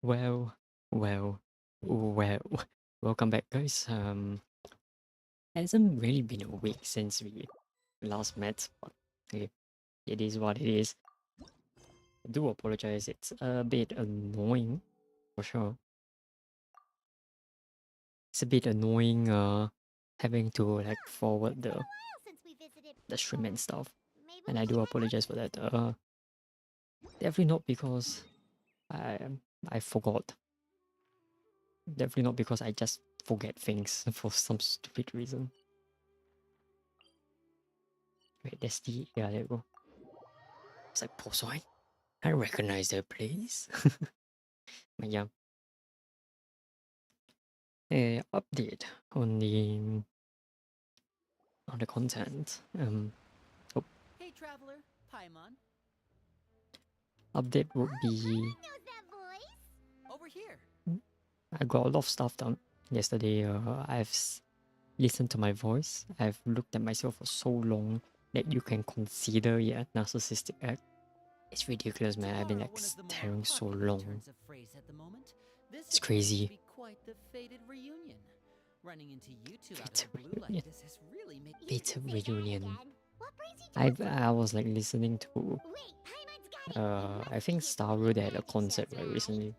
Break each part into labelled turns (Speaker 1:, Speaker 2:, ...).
Speaker 1: Well, well, well. Welcome back, guys. Hasn't really been a week since we last met, but hey, it is what it is. I do apologize. It's a bit annoying, for sure. It's a bit annoying. Having to like forward the stream and stuff, and I do apologize for that. Definitely not because I I forgot. Definitely not because I just forget things for some stupid reason. Wait, that's the yeah. There you go. It's like Poseidon. I recognize that place. But yeah, a update on the content. Oh,
Speaker 2: Hey traveler, Paimon,
Speaker 1: update would be
Speaker 2: over here.
Speaker 1: I got a lot of stuff done yesterday. Listened to my voice. I've looked at myself for so long that you can consider it a narcissistic act. It's ridiculous, man. I've been like staring so long. It's crazy.
Speaker 2: Running into you two out of
Speaker 1: Bitter
Speaker 2: the blue
Speaker 1: reunion.
Speaker 2: like this has really made me
Speaker 1: Bitter reunion. I was like listening to I think Star Road had a concert right recently.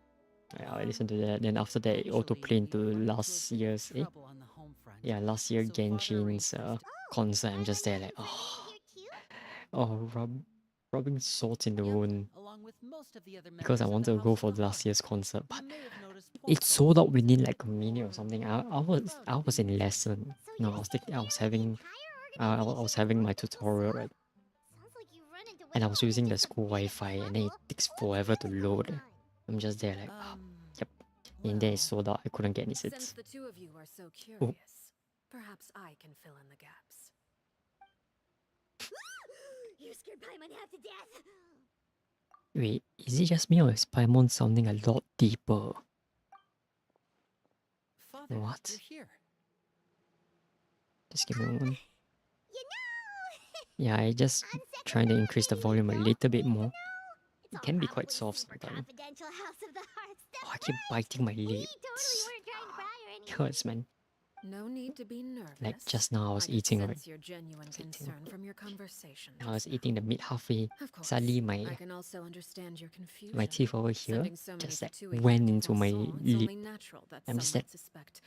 Speaker 1: I listened to that. Then after that, it auto play into last year's last year Genshin's concert. I'm just there like rubbing salt in the wound because I wanted to go for last year's concert, but it sold out within like a minute or something. I was in lesson. No, I was having my tutorial, right? And I was using the school Wi-Fi, and then it takes forever to load. I'm just there like, yep. And then it sold out. I couldn't get any
Speaker 3: Since
Speaker 1: seats.
Speaker 3: the two of you are so
Speaker 1: Oh,
Speaker 3: curious, perhaps I can fill in the gaps.
Speaker 4: You scared Paimon half to death.
Speaker 1: wait, is it just me or is Paimon sounding a lot deeper?
Speaker 2: Father,
Speaker 1: What?
Speaker 2: you're here.
Speaker 1: Just give me a moment.
Speaker 4: You know.
Speaker 1: Yeah, I just
Speaker 4: On second
Speaker 1: trying to
Speaker 4: thought,
Speaker 1: increase the
Speaker 4: maybe
Speaker 1: volume a
Speaker 4: you
Speaker 1: little bit
Speaker 4: don't.
Speaker 1: more.
Speaker 4: It's
Speaker 1: It
Speaker 4: all
Speaker 1: can be quite
Speaker 4: probably
Speaker 1: soft
Speaker 4: super
Speaker 1: sometimes.
Speaker 4: confidential House of the Hearts stuff.
Speaker 1: Oh, I keep biting my
Speaker 4: We
Speaker 1: lip.
Speaker 4: totally weren't trying to pry or
Speaker 1: It
Speaker 4: anything.
Speaker 1: hurts, man.
Speaker 3: No need to be nervous.
Speaker 1: Like just now I was
Speaker 3: could
Speaker 1: eating, right?
Speaker 3: sense your genuine concern from your conversation.
Speaker 1: I was
Speaker 3: just
Speaker 1: eating the meat halfway.
Speaker 3: now. Of course,
Speaker 1: Suddenly
Speaker 3: I can also understand your confusion.
Speaker 1: my teeth over here
Speaker 3: Sending so many
Speaker 1: just like
Speaker 3: Fatui
Speaker 1: went
Speaker 3: to
Speaker 1: into my
Speaker 3: Poisson, it's
Speaker 1: lip.
Speaker 3: only natural that
Speaker 1: I'm
Speaker 3: some
Speaker 1: just
Speaker 3: might
Speaker 1: that.
Speaker 3: suspect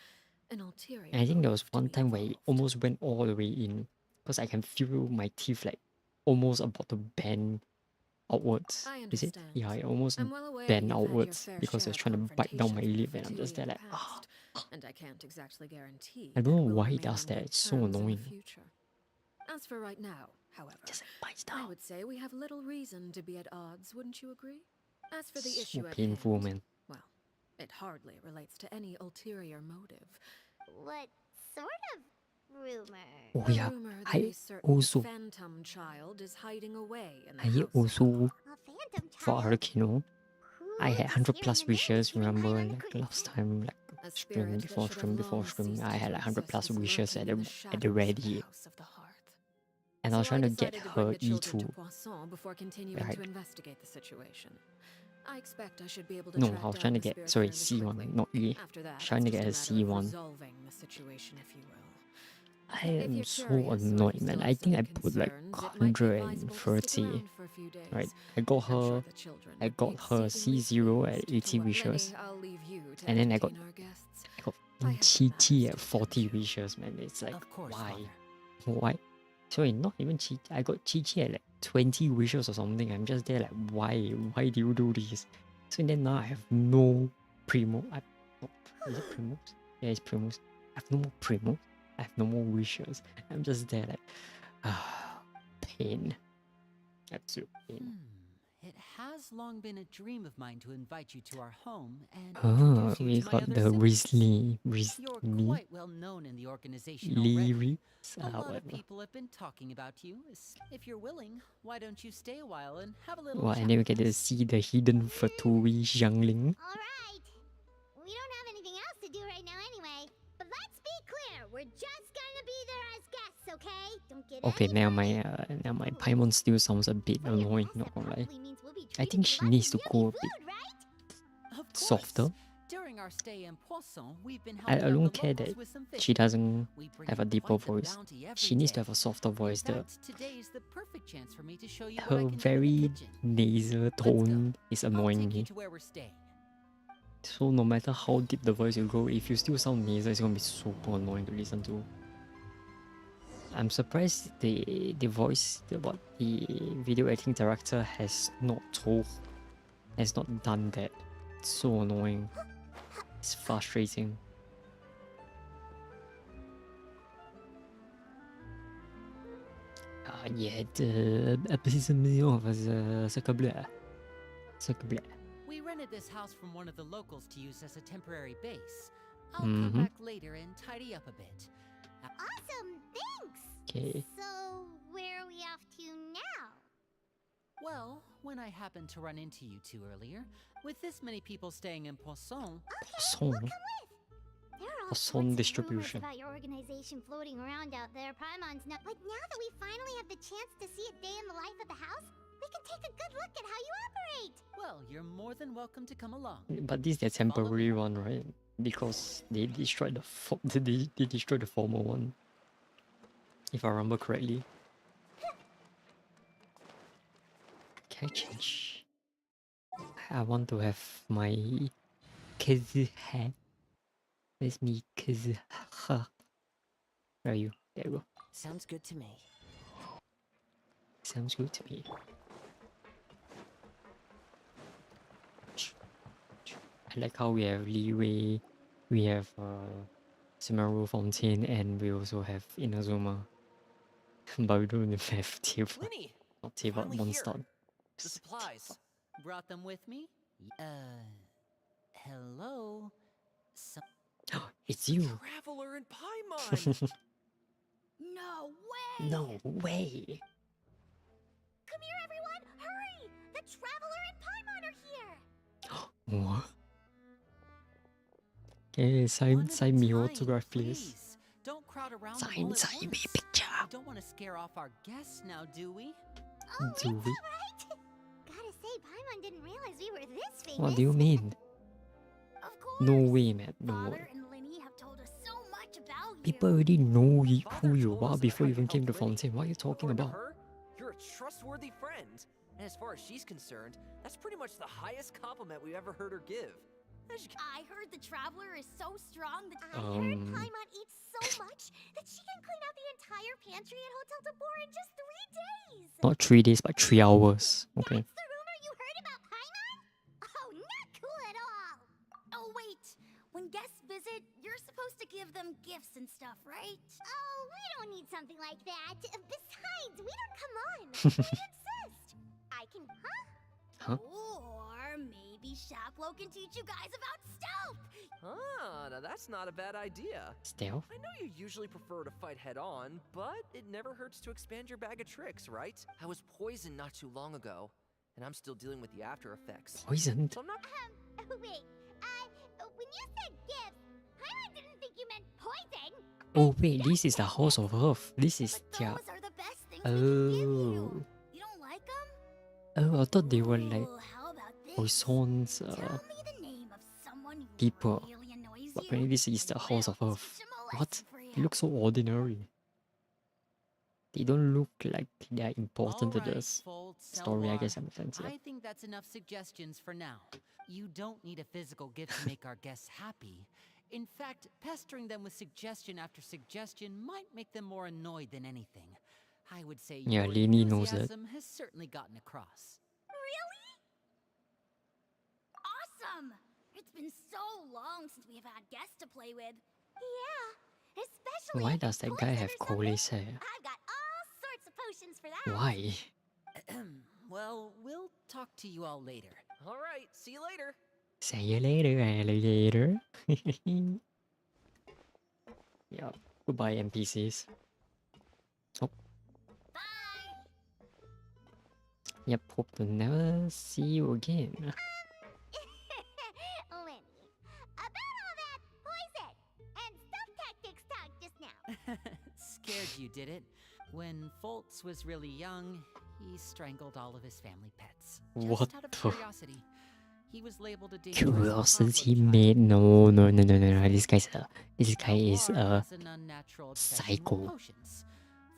Speaker 3: an ulterior
Speaker 1: And I think there was
Speaker 3: motive to
Speaker 1: one
Speaker 3: be
Speaker 1: time where it
Speaker 3: involved.
Speaker 1: almost went all the way in because I can feel my teeth like almost about to bend outwards.
Speaker 3: I
Speaker 1: Is it?
Speaker 3: understand.
Speaker 1: Yeah, it almost
Speaker 3: I'm well aware
Speaker 1: bent
Speaker 3: you've had your
Speaker 1: outwards
Speaker 3: fair
Speaker 1: because it
Speaker 3: share
Speaker 1: was
Speaker 3: of
Speaker 1: trying to bite down my
Speaker 3: confrontations
Speaker 1: lip,
Speaker 3: with
Speaker 1: and I'm just
Speaker 3: Fatui
Speaker 1: there
Speaker 3: in the
Speaker 1: like,
Speaker 3: past, and I can't exactly guarantee
Speaker 1: I
Speaker 3: that
Speaker 1: don't know
Speaker 3: we'll
Speaker 1: why it
Speaker 3: remain
Speaker 1: does
Speaker 3: on
Speaker 1: that.
Speaker 3: good
Speaker 1: It's so
Speaker 3: terms in the
Speaker 1: annoying.
Speaker 3: future. As for right now, however,
Speaker 1: Just like bites
Speaker 3: I
Speaker 1: down.
Speaker 3: would say we have little reason to be at odds, wouldn't you agree? As for the
Speaker 1: So
Speaker 3: issue at
Speaker 1: painful,
Speaker 3: hand,
Speaker 1: man.
Speaker 3: well, it hardly relates to any ulterior motive.
Speaker 4: What sort of rumor?
Speaker 1: Oh
Speaker 3: The
Speaker 1: yeah,
Speaker 3: rumor that
Speaker 1: I
Speaker 3: a certain
Speaker 1: also
Speaker 3: phantom child is hiding away in the
Speaker 1: I
Speaker 3: house of the
Speaker 1: also
Speaker 3: heart.
Speaker 4: A phantom
Speaker 1: for
Speaker 4: child?
Speaker 1: Arlecchino. I had
Speaker 4: Who's
Speaker 1: 100
Speaker 4: hearing
Speaker 1: plus
Speaker 4: the name
Speaker 1: wishes.
Speaker 4: sitting
Speaker 1: Remember,
Speaker 4: Paimon
Speaker 1: like
Speaker 4: couldn't
Speaker 1: last time, like
Speaker 3: A
Speaker 1: stream
Speaker 3: spirit that
Speaker 1: before
Speaker 3: should have
Speaker 1: stream before
Speaker 3: long
Speaker 1: stream,
Speaker 3: ceased
Speaker 1: I had like 100
Speaker 3: to
Speaker 1: plus
Speaker 3: exist is
Speaker 1: wishes
Speaker 3: lurking
Speaker 1: at
Speaker 3: in
Speaker 1: the
Speaker 3: shadows
Speaker 1: at the
Speaker 3: of the
Speaker 1: ready,
Speaker 3: house of the hearth.
Speaker 1: and I was
Speaker 3: So
Speaker 1: trying to
Speaker 3: I
Speaker 1: get
Speaker 3: decided to bring
Speaker 1: her
Speaker 3: the children to
Speaker 1: E2.
Speaker 3: Poisson before continuing
Speaker 1: Right?
Speaker 3: to investigate the situation. I expect I should be able to
Speaker 1: No, I
Speaker 3: track
Speaker 1: was
Speaker 3: down
Speaker 1: trying to
Speaker 3: the
Speaker 1: get
Speaker 3: spirit
Speaker 1: sorry
Speaker 3: fairly quickly.
Speaker 1: C1, not E.
Speaker 3: After that,
Speaker 1: Trying to
Speaker 3: it's
Speaker 1: get
Speaker 3: just
Speaker 1: her
Speaker 3: a matter of
Speaker 1: C1.
Speaker 3: resolving the situation, if you will.
Speaker 1: I
Speaker 3: If
Speaker 1: am
Speaker 3: you're
Speaker 1: so
Speaker 3: curious, or if
Speaker 1: annoyed,
Speaker 3: you
Speaker 1: man.
Speaker 3: still
Speaker 1: I
Speaker 3: have
Speaker 1: think
Speaker 3: some
Speaker 1: I put like
Speaker 3: concerns, it might be advisable to stick
Speaker 1: 130,
Speaker 3: around for a few days.
Speaker 1: right? I got
Speaker 3: I'm sure
Speaker 1: her
Speaker 3: the children
Speaker 1: I
Speaker 3: would be
Speaker 1: got her
Speaker 3: exceedingly
Speaker 1: C0 at
Speaker 3: pleased
Speaker 1: 80
Speaker 3: to
Speaker 1: wishes,
Speaker 3: Lenny, I'll leave you to
Speaker 1: and then
Speaker 3: entertain our guests.
Speaker 1: I got
Speaker 3: I have
Speaker 1: Chi
Speaker 3: some
Speaker 1: Chi
Speaker 3: matters
Speaker 1: at
Speaker 3: to
Speaker 1: 40
Speaker 3: attend to.
Speaker 1: wishes, man. It's like
Speaker 2: Of course,
Speaker 1: why?
Speaker 2: Father.
Speaker 1: Why? Sorry, not even Chi. I got Chi Chi at like 20 wishes or something. I'm just there like why? Why do you do this? So then now I have no primo. Is it primos? Yeah, it's primos. I have no more primos. I have no more wishes. I'm just there like pain. Absolute pain.
Speaker 2: It has long been a dream of mine to invite you to our home and
Speaker 1: Ah,
Speaker 2: introduce you
Speaker 1: we
Speaker 2: to my
Speaker 1: got
Speaker 2: other
Speaker 1: the
Speaker 2: siblings. You're
Speaker 1: Risley,
Speaker 2: quite well known in the organization already.
Speaker 1: lyrics,
Speaker 2: A lot of
Speaker 1: whatever.
Speaker 2: people have been talking about you. If you're willing, why don't you stay a while and have a little
Speaker 1: Well,
Speaker 2: chat
Speaker 1: and then we
Speaker 2: with
Speaker 1: get to
Speaker 2: us?
Speaker 1: see the hidden Fatui Xiangling.
Speaker 4: Alright. We don't have anything else to do right now anyway. But let's be clear, we're just gonna be there as guests, okay? Don't get
Speaker 1: Okay, now
Speaker 4: any
Speaker 1: my Paimon still sounds a bit annoying, not gonna lie. I think she needs to go a bit.
Speaker 2: Of
Speaker 1: softer.
Speaker 2: During our stay in Poisson, we've been
Speaker 1: I
Speaker 2: helping out
Speaker 1: don't
Speaker 2: the
Speaker 1: care
Speaker 2: locals
Speaker 1: that
Speaker 2: with some
Speaker 1: she
Speaker 2: fishing.
Speaker 1: doesn't
Speaker 2: We bring
Speaker 1: have a
Speaker 2: in
Speaker 1: deeper
Speaker 2: quite the
Speaker 1: voice.
Speaker 2: bounty every
Speaker 1: She needs to
Speaker 2: day.
Speaker 1: have a softer voice.
Speaker 2: In fact, today's the perfect chance for me to show you what
Speaker 1: Her
Speaker 2: I can do in the
Speaker 1: very
Speaker 2: kitchen.
Speaker 1: nasal
Speaker 2: Let's go.
Speaker 1: tone is
Speaker 2: I'll
Speaker 1: annoying
Speaker 2: take you
Speaker 1: me.
Speaker 2: to where we're staying.
Speaker 1: So no matter how deep the voice you go, if you still sound nasal, it's gonna be super annoying to listen to. I'm surprised the voice, the video editing director has not done that. It's so annoying. It's frustrating.
Speaker 2: We rented this house from one of the locals to use as a temporary base. I'll
Speaker 1: Mhm.
Speaker 2: come back later and tidy up a bit.
Speaker 4: Awesome, thanks!
Speaker 1: Okay.
Speaker 4: So, where are we off to now?
Speaker 2: Well, when I happened to run into you two earlier, with this many people staying in Poisson,
Speaker 1: Poisson.
Speaker 4: Come with! There are all
Speaker 1: Poisson
Speaker 4: sorts of
Speaker 1: distribution.
Speaker 4: rumors about your organization floating around out there. Paimon's not. But now that we finally have the chance to see a day in the life of the house, we can take a good look at how you operate.
Speaker 2: well, you're more than welcome to come along.
Speaker 1: But this is their
Speaker 2: Follow me.
Speaker 1: temporary one, right? Because they destroyed they destroyed the former one. If I remember correctly. Can I change? I want to have my kids hair. Let's me kids. Where are you? There you go.
Speaker 5: Sounds good to me.
Speaker 1: Sounds good to me. I like how we have leeway. We have Sumeru Fontaine, and we also have Inazuma. But we don't even have Teyvat.
Speaker 5: Linny,
Speaker 1: Not Teyvat,
Speaker 5: finally here.
Speaker 1: Monster.
Speaker 5: the supplies.
Speaker 2: Brought them with me? Hello?
Speaker 1: It's you.
Speaker 5: Traveler in Paimon.
Speaker 4: No way!
Speaker 1: No way.
Speaker 4: Come here, everyone! Hurry! The Traveler and Paimon are here!
Speaker 1: What? Okay, sign
Speaker 2: One at a
Speaker 1: me
Speaker 2: time,
Speaker 1: autograph, please.
Speaker 2: Don't crowd around them all at
Speaker 1: Sign me
Speaker 2: once.
Speaker 1: picture.
Speaker 2: We don't want to scare off our guests now, do we?
Speaker 4: Oh, it's
Speaker 1: Do we?
Speaker 4: alright! Gotta say, Paimon didn't realize we were this famous.
Speaker 1: What do you mean?
Speaker 4: Of course!
Speaker 1: No way, man. No way.
Speaker 4: Father and Linny have told us so much about
Speaker 1: People
Speaker 4: you.
Speaker 1: already know
Speaker 5: Father
Speaker 1: who you
Speaker 5: told
Speaker 1: are
Speaker 5: us that
Speaker 1: before
Speaker 5: I
Speaker 1: you even
Speaker 5: helped
Speaker 1: came to
Speaker 5: Linny.
Speaker 1: Fontaine. What are you talking
Speaker 5: According to
Speaker 1: about?
Speaker 5: her, you're a trustworthy friend. And as far as she's concerned, that's pretty much the highest compliment we've ever heard her give.
Speaker 4: I heard the Traveler is so strong that I
Speaker 1: Um.
Speaker 4: heard Paimon eats so much that she can clean out the entire pantry at Hotel de Boer in just 3 days.
Speaker 1: Not 3 days, but 3 hours. Okay.
Speaker 4: That's the rumor you heard about Paimon? Oh, not cool at all. Oh, wait. When guests visit, you're supposed to give them gifts and stuff, right? Oh, we don't need something like that. Besides, we don't come on. We insist. I can,
Speaker 1: Huh?
Speaker 4: Or maybe Shaplo can teach you guys about stealth.
Speaker 5: Ah, now that's not a bad idea.
Speaker 1: Stealth?
Speaker 5: I know you usually prefer to fight head on, but it never hurts to expand your bag of tricks, right? I was poisoned not too long ago, and I'm still dealing with the after effects.
Speaker 1: Poisoned?
Speaker 5: So I'm not
Speaker 4: Wait, when you said gift, Paimon didn't think you meant poison.
Speaker 1: Oh wait, this is the House of Earth. This is
Speaker 4: But
Speaker 1: their...
Speaker 4: those are the best things we can give
Speaker 1: Oh.
Speaker 4: you. You don't like them?
Speaker 1: Oh, I thought they were like
Speaker 4: How about this?
Speaker 1: Poisson's
Speaker 4: Tell me the name of someone who
Speaker 1: people.
Speaker 4: really annoys
Speaker 1: But
Speaker 4: you.
Speaker 1: apparently this is the
Speaker 4: and
Speaker 1: House of
Speaker 4: we'll
Speaker 1: Earth.
Speaker 4: teach him a
Speaker 1: What?
Speaker 4: lesson for
Speaker 1: They
Speaker 4: you.
Speaker 1: look so ordinary. They don't look like they are important to
Speaker 2: All right,
Speaker 1: the
Speaker 2: Foltz,
Speaker 1: story, I
Speaker 2: Selvar.
Speaker 1: guess, in a sense. Yeah.
Speaker 2: I think that's enough suggestions for now. You don't need a physical gift to make our guests happy. In fact, pestering them with suggestion after suggestion might make them more annoyed than anything. I would say
Speaker 1: Yeah,
Speaker 2: your
Speaker 1: Lenny knows that.
Speaker 2: enthusiasm has certainly gotten across.
Speaker 4: Really? Awesome! It's been so long since we have had guests to play with. Yeah, especially
Speaker 1: Why
Speaker 4: if
Speaker 1: does
Speaker 4: it's
Speaker 1: that guy
Speaker 4: poison
Speaker 1: have
Speaker 4: or something.
Speaker 1: Cole's hair?
Speaker 4: I've got all sorts of potions for that.
Speaker 1: Why?
Speaker 2: Well, we'll talk to you all later.
Speaker 5: All right, see you later.
Speaker 1: See you later, alligator. Yeah. Goodbye, NPCs. Oh,
Speaker 4: Bye!
Speaker 1: yep. Hope to never see you again.
Speaker 4: Lenny, about all that poison and stealth tactics talk just now.
Speaker 2: Scared you, did it? When Foltz was really young, he strangled all of his family pets.
Speaker 1: What
Speaker 2: Just out of
Speaker 1: the-
Speaker 2: curiosity. He was labeled a dangerous
Speaker 1: Curiosity
Speaker 2: Apocryphal
Speaker 1: made.
Speaker 2: child.
Speaker 1: No. This guy is
Speaker 2: Laura
Speaker 1: a
Speaker 2: has an unnatural obsession with
Speaker 1: psycho.
Speaker 2: potions.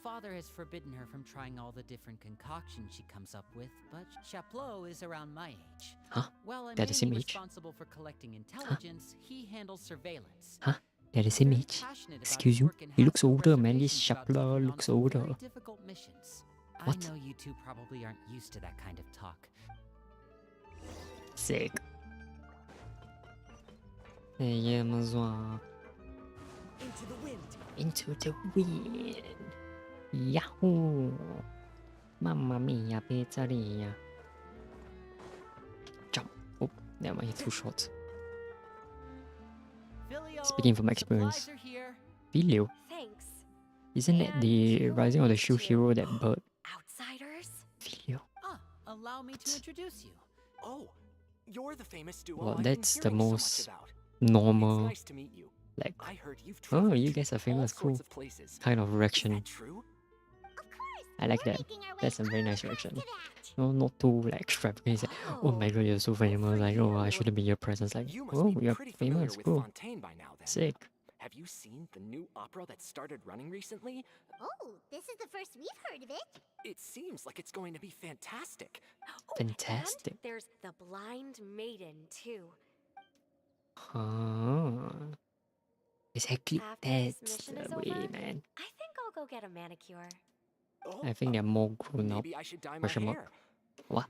Speaker 2: Father has forbidden her from trying all the different concoctions she comes up with, but Chaplot is around my age.
Speaker 1: Huh?
Speaker 2: While I'm
Speaker 1: They're the same
Speaker 2: mainly
Speaker 1: age?
Speaker 2: responsible for collecting intelligence, he handles surveillance.
Speaker 1: Huh? They're the same
Speaker 2: Very
Speaker 1: age?
Speaker 2: passionate about
Speaker 1: Excuse
Speaker 2: his
Speaker 1: you?
Speaker 2: work and
Speaker 1: He
Speaker 2: has
Speaker 1: looks
Speaker 2: no
Speaker 1: older, man. This
Speaker 2: reservations about
Speaker 1: Chapler
Speaker 2: taking on
Speaker 1: looks
Speaker 2: some
Speaker 1: older.
Speaker 2: very difficult missions.
Speaker 1: What?
Speaker 2: I know you two probably aren't used to that kind of talk.
Speaker 1: Sick. Yeah, Mazwa.
Speaker 5: Into the wind.
Speaker 1: Into the wind. Yahoo! Mamma mia, pizzeria. Jump. Oh, never mind, too short.
Speaker 2: Filio,
Speaker 1: Speaking from experience.
Speaker 2: supplies are here.
Speaker 1: Filio.
Speaker 3: Thanks.
Speaker 1: Isn't that the
Speaker 3: And
Speaker 1: Rising of the
Speaker 3: who
Speaker 1: Shield
Speaker 3: are you
Speaker 1: hero, that bird?
Speaker 3: Outsiders?
Speaker 1: Filio.
Speaker 2: Allow me to introduce you.
Speaker 5: Oh, you're the famous duo
Speaker 1: Well,
Speaker 5: I've
Speaker 1: that's
Speaker 5: been
Speaker 1: the
Speaker 5: hearing so much
Speaker 1: most
Speaker 5: about.
Speaker 1: normal,
Speaker 5: It's nice to meet you.
Speaker 1: like,
Speaker 5: I heard you've
Speaker 1: oh,
Speaker 5: traveled
Speaker 1: you
Speaker 5: to
Speaker 1: guys are
Speaker 5: all
Speaker 1: famous,
Speaker 5: sorts
Speaker 1: cool
Speaker 5: of places.
Speaker 1: kind of
Speaker 5: Is
Speaker 1: reaction.
Speaker 5: that true?
Speaker 4: Of course.
Speaker 1: I like
Speaker 4: we're
Speaker 1: that.
Speaker 4: making our way
Speaker 1: That's a very
Speaker 4: all
Speaker 1: nice
Speaker 4: across
Speaker 1: reaction.
Speaker 4: to that.
Speaker 1: No, not too like extravagant. It's like, oh my god, you're so famous.
Speaker 3: for
Speaker 1: Like, oh, I
Speaker 3: you.
Speaker 1: shouldn't be your presence. Like,
Speaker 5: You must
Speaker 1: oh,
Speaker 5: be
Speaker 1: you're
Speaker 5: pretty familiar
Speaker 1: famous.
Speaker 5: with
Speaker 1: Cool.
Speaker 5: Fontaine by now then.
Speaker 1: Sick.
Speaker 5: Have you seen the new opera that started running recently?
Speaker 4: Oh, this is the first we've heard of it.
Speaker 5: It seems like it's going to be fantastic.
Speaker 3: Oh,
Speaker 1: Fantastic.
Speaker 3: And there's the Blind Maiden, too.
Speaker 1: Huh. Exactly.
Speaker 3: After this
Speaker 1: That's
Speaker 3: mission is
Speaker 1: the way,
Speaker 3: over,
Speaker 1: man.
Speaker 3: I think I'll go get a manicure.
Speaker 5: Oh,
Speaker 1: I think they're more grown up.
Speaker 5: maybe I should dye my
Speaker 1: Question mark.
Speaker 5: hair.
Speaker 1: What?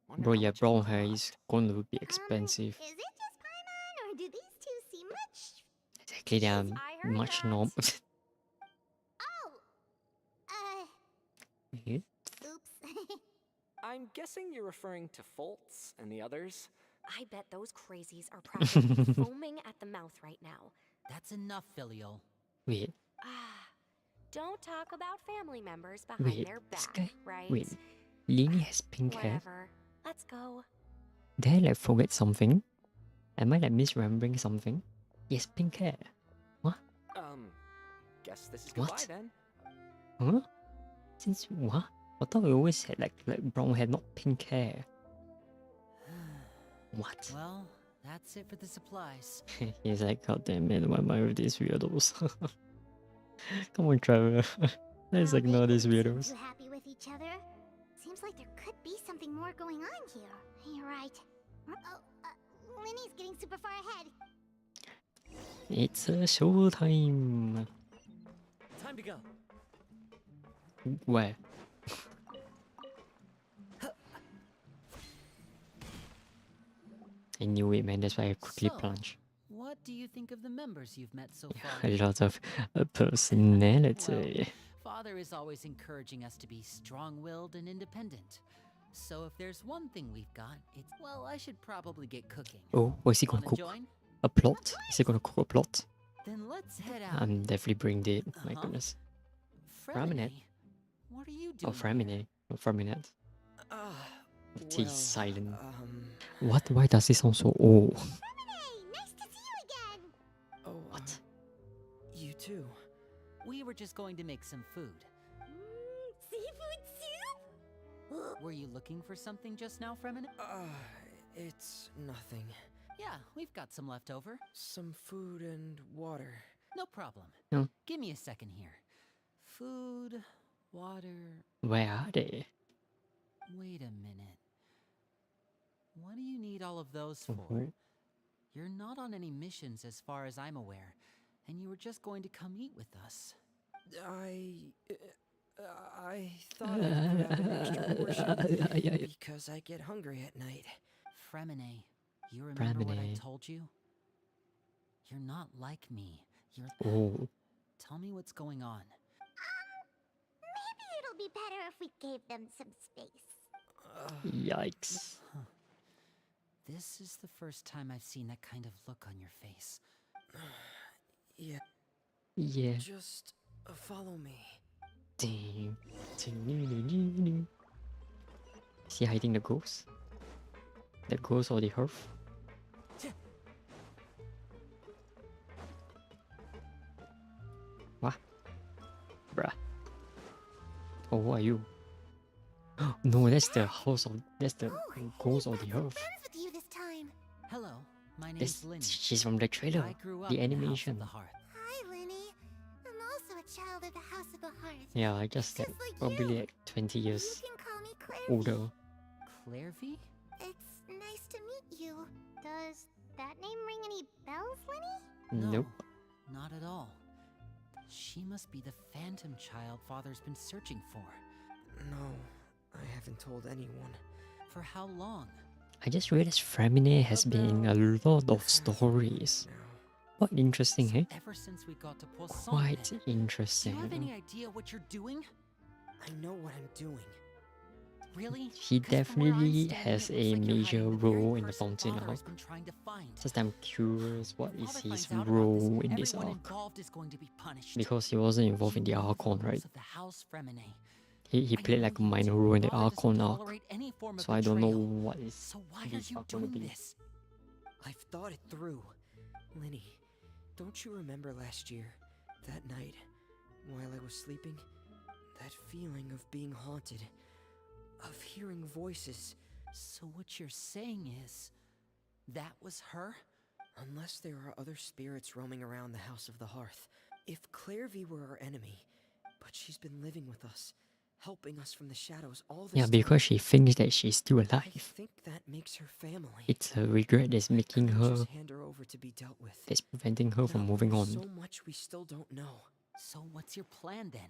Speaker 5: Wonder
Speaker 1: Bro,
Speaker 5: how
Speaker 1: yeah,
Speaker 5: much it'll
Speaker 1: brown hair is
Speaker 5: cost.
Speaker 1: going to be expensive.
Speaker 4: Is it just Paimon, or do these two seem much?
Speaker 1: Exactly, they are
Speaker 3: I heard
Speaker 1: much
Speaker 3: that.
Speaker 1: norm.
Speaker 4: Oh,
Speaker 1: Eh?
Speaker 4: oops.
Speaker 5: I'm guessing you're referring to Foltz and the others.
Speaker 3: I bet those crazies are probably foaming at the mouth right now.
Speaker 2: That's enough, Filio.
Speaker 1: Wait,
Speaker 3: Ah, don't talk about family members behind
Speaker 1: wait,
Speaker 3: their
Speaker 1: this
Speaker 3: back,
Speaker 1: guy.
Speaker 3: right?
Speaker 1: Wait, Lily has pink hair.
Speaker 3: Whatever. Let's go.
Speaker 1: Did I like forget something? Am I like misremembering something? Yes, pink hair.
Speaker 5: Guess this is
Speaker 1: What?
Speaker 5: goodbye then.
Speaker 1: Huh? Since what? I thought we always had like brown hair, not pink hair. What?
Speaker 2: Well, that's it for the supplies.
Speaker 1: He's like, God damn it, why am I with these weirdos? Come on, Trevor. Let's
Speaker 4: Well,
Speaker 1: ignore
Speaker 4: they
Speaker 1: these
Speaker 4: don't seem
Speaker 1: weirdos.
Speaker 4: too happy with each other. Seems like there could be something more going on here. You're right. Oh, Winnie's getting super far ahead.
Speaker 1: It's a show time.
Speaker 5: Time to go.
Speaker 1: Where? I knew it, man. That's why I quickly
Speaker 2: So,
Speaker 1: plunged.
Speaker 2: What do you think of the members you've met so far?
Speaker 1: A lot of personality.
Speaker 2: Father is always encouraging us to be strong-willed and independent. So if there's one thing we've got, it's, well, I should probably get cooking.
Speaker 1: Oh, is he gonna
Speaker 2: Wanna
Speaker 1: cook
Speaker 2: join?
Speaker 1: a plot? Is he gonna cook a plot?
Speaker 2: Then let's head out.
Speaker 1: I'm definitely bring it. My
Speaker 2: Uh-huh.
Speaker 1: goodness.
Speaker 2: Fremine, what are you doing?
Speaker 1: Oh, Framine. Not Framinette. He's silent. What? Why does he sound so old?
Speaker 4: Hey, nice to see you again.
Speaker 5: Oh,
Speaker 1: What?
Speaker 5: you too.
Speaker 2: We were just going to make some food.
Speaker 4: Seafood soup?
Speaker 2: Were you looking for something just now, Fremine?
Speaker 5: It's nothing.
Speaker 2: Yeah, we've got some left over.
Speaker 5: Some food and water.
Speaker 2: No problem.
Speaker 1: No.
Speaker 2: Give me a second here. Food, water.
Speaker 1: Where are they?
Speaker 2: Wait a minute. What do you need all of those for?
Speaker 1: Mhm.
Speaker 2: You're not on any missions as far as I'm aware, and you were just going to come eat with us.
Speaker 5: I thought I'd grab an extra portion because I get hungry at night.
Speaker 2: Fremine, you remember what I
Speaker 1: Fremine.
Speaker 2: told you? You're not like me. You're...
Speaker 1: Oh,
Speaker 2: Tell me what's going on.
Speaker 4: Maybe it'll be better if we gave them some space.
Speaker 1: yikes.
Speaker 2: This is the first time I've seen that kind of look on your face.
Speaker 5: Yeah,
Speaker 1: Yeah.
Speaker 5: just follow me.
Speaker 1: Ding. Ding. Is he hiding the ghost? The ghost or the hearth? What? Bruh. Oh, who are you? No, that's the house of. That's the ghost of the hearth.
Speaker 4: Friends with you
Speaker 2: My name's
Speaker 1: This,
Speaker 2: Linny.
Speaker 1: she's from the trailer,
Speaker 2: I grew up
Speaker 1: the
Speaker 2: in the House of
Speaker 1: animation.
Speaker 2: the Hearth.
Speaker 4: Hi, Linny. I'm also a child of the House of the Hearth.
Speaker 1: Yeah, I just like
Speaker 4: Just like
Speaker 1: probably
Speaker 4: you.
Speaker 1: like 20
Speaker 4: You
Speaker 1: years
Speaker 4: can call me Claire.
Speaker 1: older.
Speaker 2: Clairvy?
Speaker 4: It's nice to meet you. Does that name ring any bells, Linny?
Speaker 2: No,
Speaker 1: Nope.
Speaker 2: not at all. She must be the phantom child Father's been searching for.
Speaker 6: No, I haven't told anyone.
Speaker 2: For how long?
Speaker 1: I just realized Femine has been in a lot of stories.
Speaker 6: Now,
Speaker 1: Quite interesting, eh?
Speaker 2: Ever since we got to Poisson.
Speaker 1: Quite
Speaker 2: then. Do you have
Speaker 1: interesting.
Speaker 2: any idea what you're doing?
Speaker 6: I know what I'm doing.
Speaker 2: Really?
Speaker 1: He
Speaker 2: 'Cause from where I'm
Speaker 1: definitely
Speaker 2: standing,
Speaker 1: has
Speaker 2: it
Speaker 1: a
Speaker 2: looks like you're
Speaker 1: major
Speaker 2: hiding the very
Speaker 1: role in the
Speaker 2: person
Speaker 1: Fontaine
Speaker 2: Father has
Speaker 1: arc.
Speaker 2: been trying to find.
Speaker 1: Just I'm curious what
Speaker 2: When
Speaker 1: is
Speaker 2: Father
Speaker 1: his
Speaker 2: finds out about
Speaker 1: role
Speaker 2: this,
Speaker 1: in this
Speaker 2: everyone
Speaker 1: arc.
Speaker 2: involved is going to be punished.
Speaker 1: Because he wasn't involved in the
Speaker 2: You know
Speaker 1: Archon, right?
Speaker 2: rules of the House Fremine.
Speaker 1: He
Speaker 2: I
Speaker 1: played
Speaker 2: know
Speaker 1: like a
Speaker 2: you
Speaker 1: minor
Speaker 2: do.
Speaker 1: role in the
Speaker 2: Father doesn't
Speaker 1: Archon arc.
Speaker 2: tolerate any form of
Speaker 1: So I don't know
Speaker 2: betrayal.
Speaker 1: what is
Speaker 2: So why are
Speaker 1: this
Speaker 2: you
Speaker 1: arc gonna
Speaker 2: doing
Speaker 1: be.
Speaker 2: this?
Speaker 6: I've thought it through. Linny, don't you remember last year, that night, while I was sleeping? That feeling of being haunted, of hearing voices.
Speaker 2: So what you're saying is, that was her?
Speaker 6: Unless there are other spirits roaming around the House of the Hearth. If Clairvy were our enemy, but she's been living with us, helping us from the shadows all this
Speaker 1: Yeah,
Speaker 6: time,
Speaker 1: because she thinks that she's still
Speaker 6: I
Speaker 1: alive.
Speaker 6: think that makes her family.
Speaker 1: It's a regret that's making
Speaker 6: Couldn't
Speaker 1: her,
Speaker 6: just hand her over to be dealt with.
Speaker 1: that's preventing her from
Speaker 6: Now,
Speaker 1: moving
Speaker 6: there's
Speaker 1: on.
Speaker 6: so much we still don't know.
Speaker 2: So what's your plan then?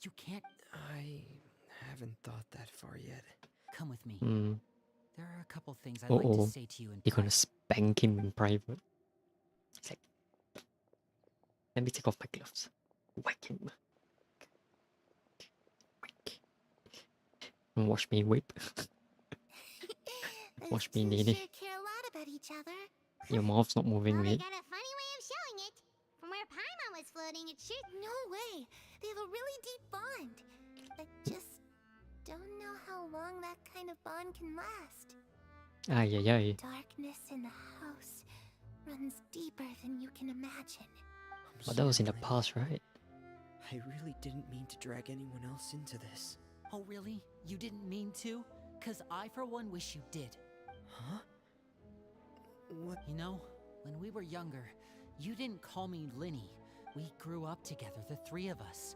Speaker 2: You can't
Speaker 6: I haven't thought that far yet.
Speaker 2: come with me.
Speaker 1: Hmm.
Speaker 2: There are a couple things I'd like
Speaker 1: Uh-oh.
Speaker 2: to say to you in
Speaker 1: They're gonna
Speaker 2: private.
Speaker 1: spank him in private. It's like, let me take off my gloves. Whack him. Whack. And watch me whip. Watch me,
Speaker 4: Those two
Speaker 1: Nene.
Speaker 4: sure care a lot about each other.
Speaker 1: Your mouth's not moving,
Speaker 4: Well, they
Speaker 1: mate.
Speaker 4: got a funny way of showing it. From where Paimon was floating, it should. No way. They have a really deep bond. I just don't know how long that kind of bond can last.
Speaker 1: Ay, ay, ay.
Speaker 4: Darkness in the house runs deeper than you can imagine.
Speaker 6: I'm
Speaker 1: But that was in the
Speaker 6: sorry,
Speaker 1: past, right?
Speaker 6: I really didn't mean to drag anyone else into this.
Speaker 2: Oh really? You didn't mean to? 'Cause I for one wish you did.
Speaker 6: Huh? What?
Speaker 2: You know, when we were younger, you didn't call me Linny. We grew up together, the three of us.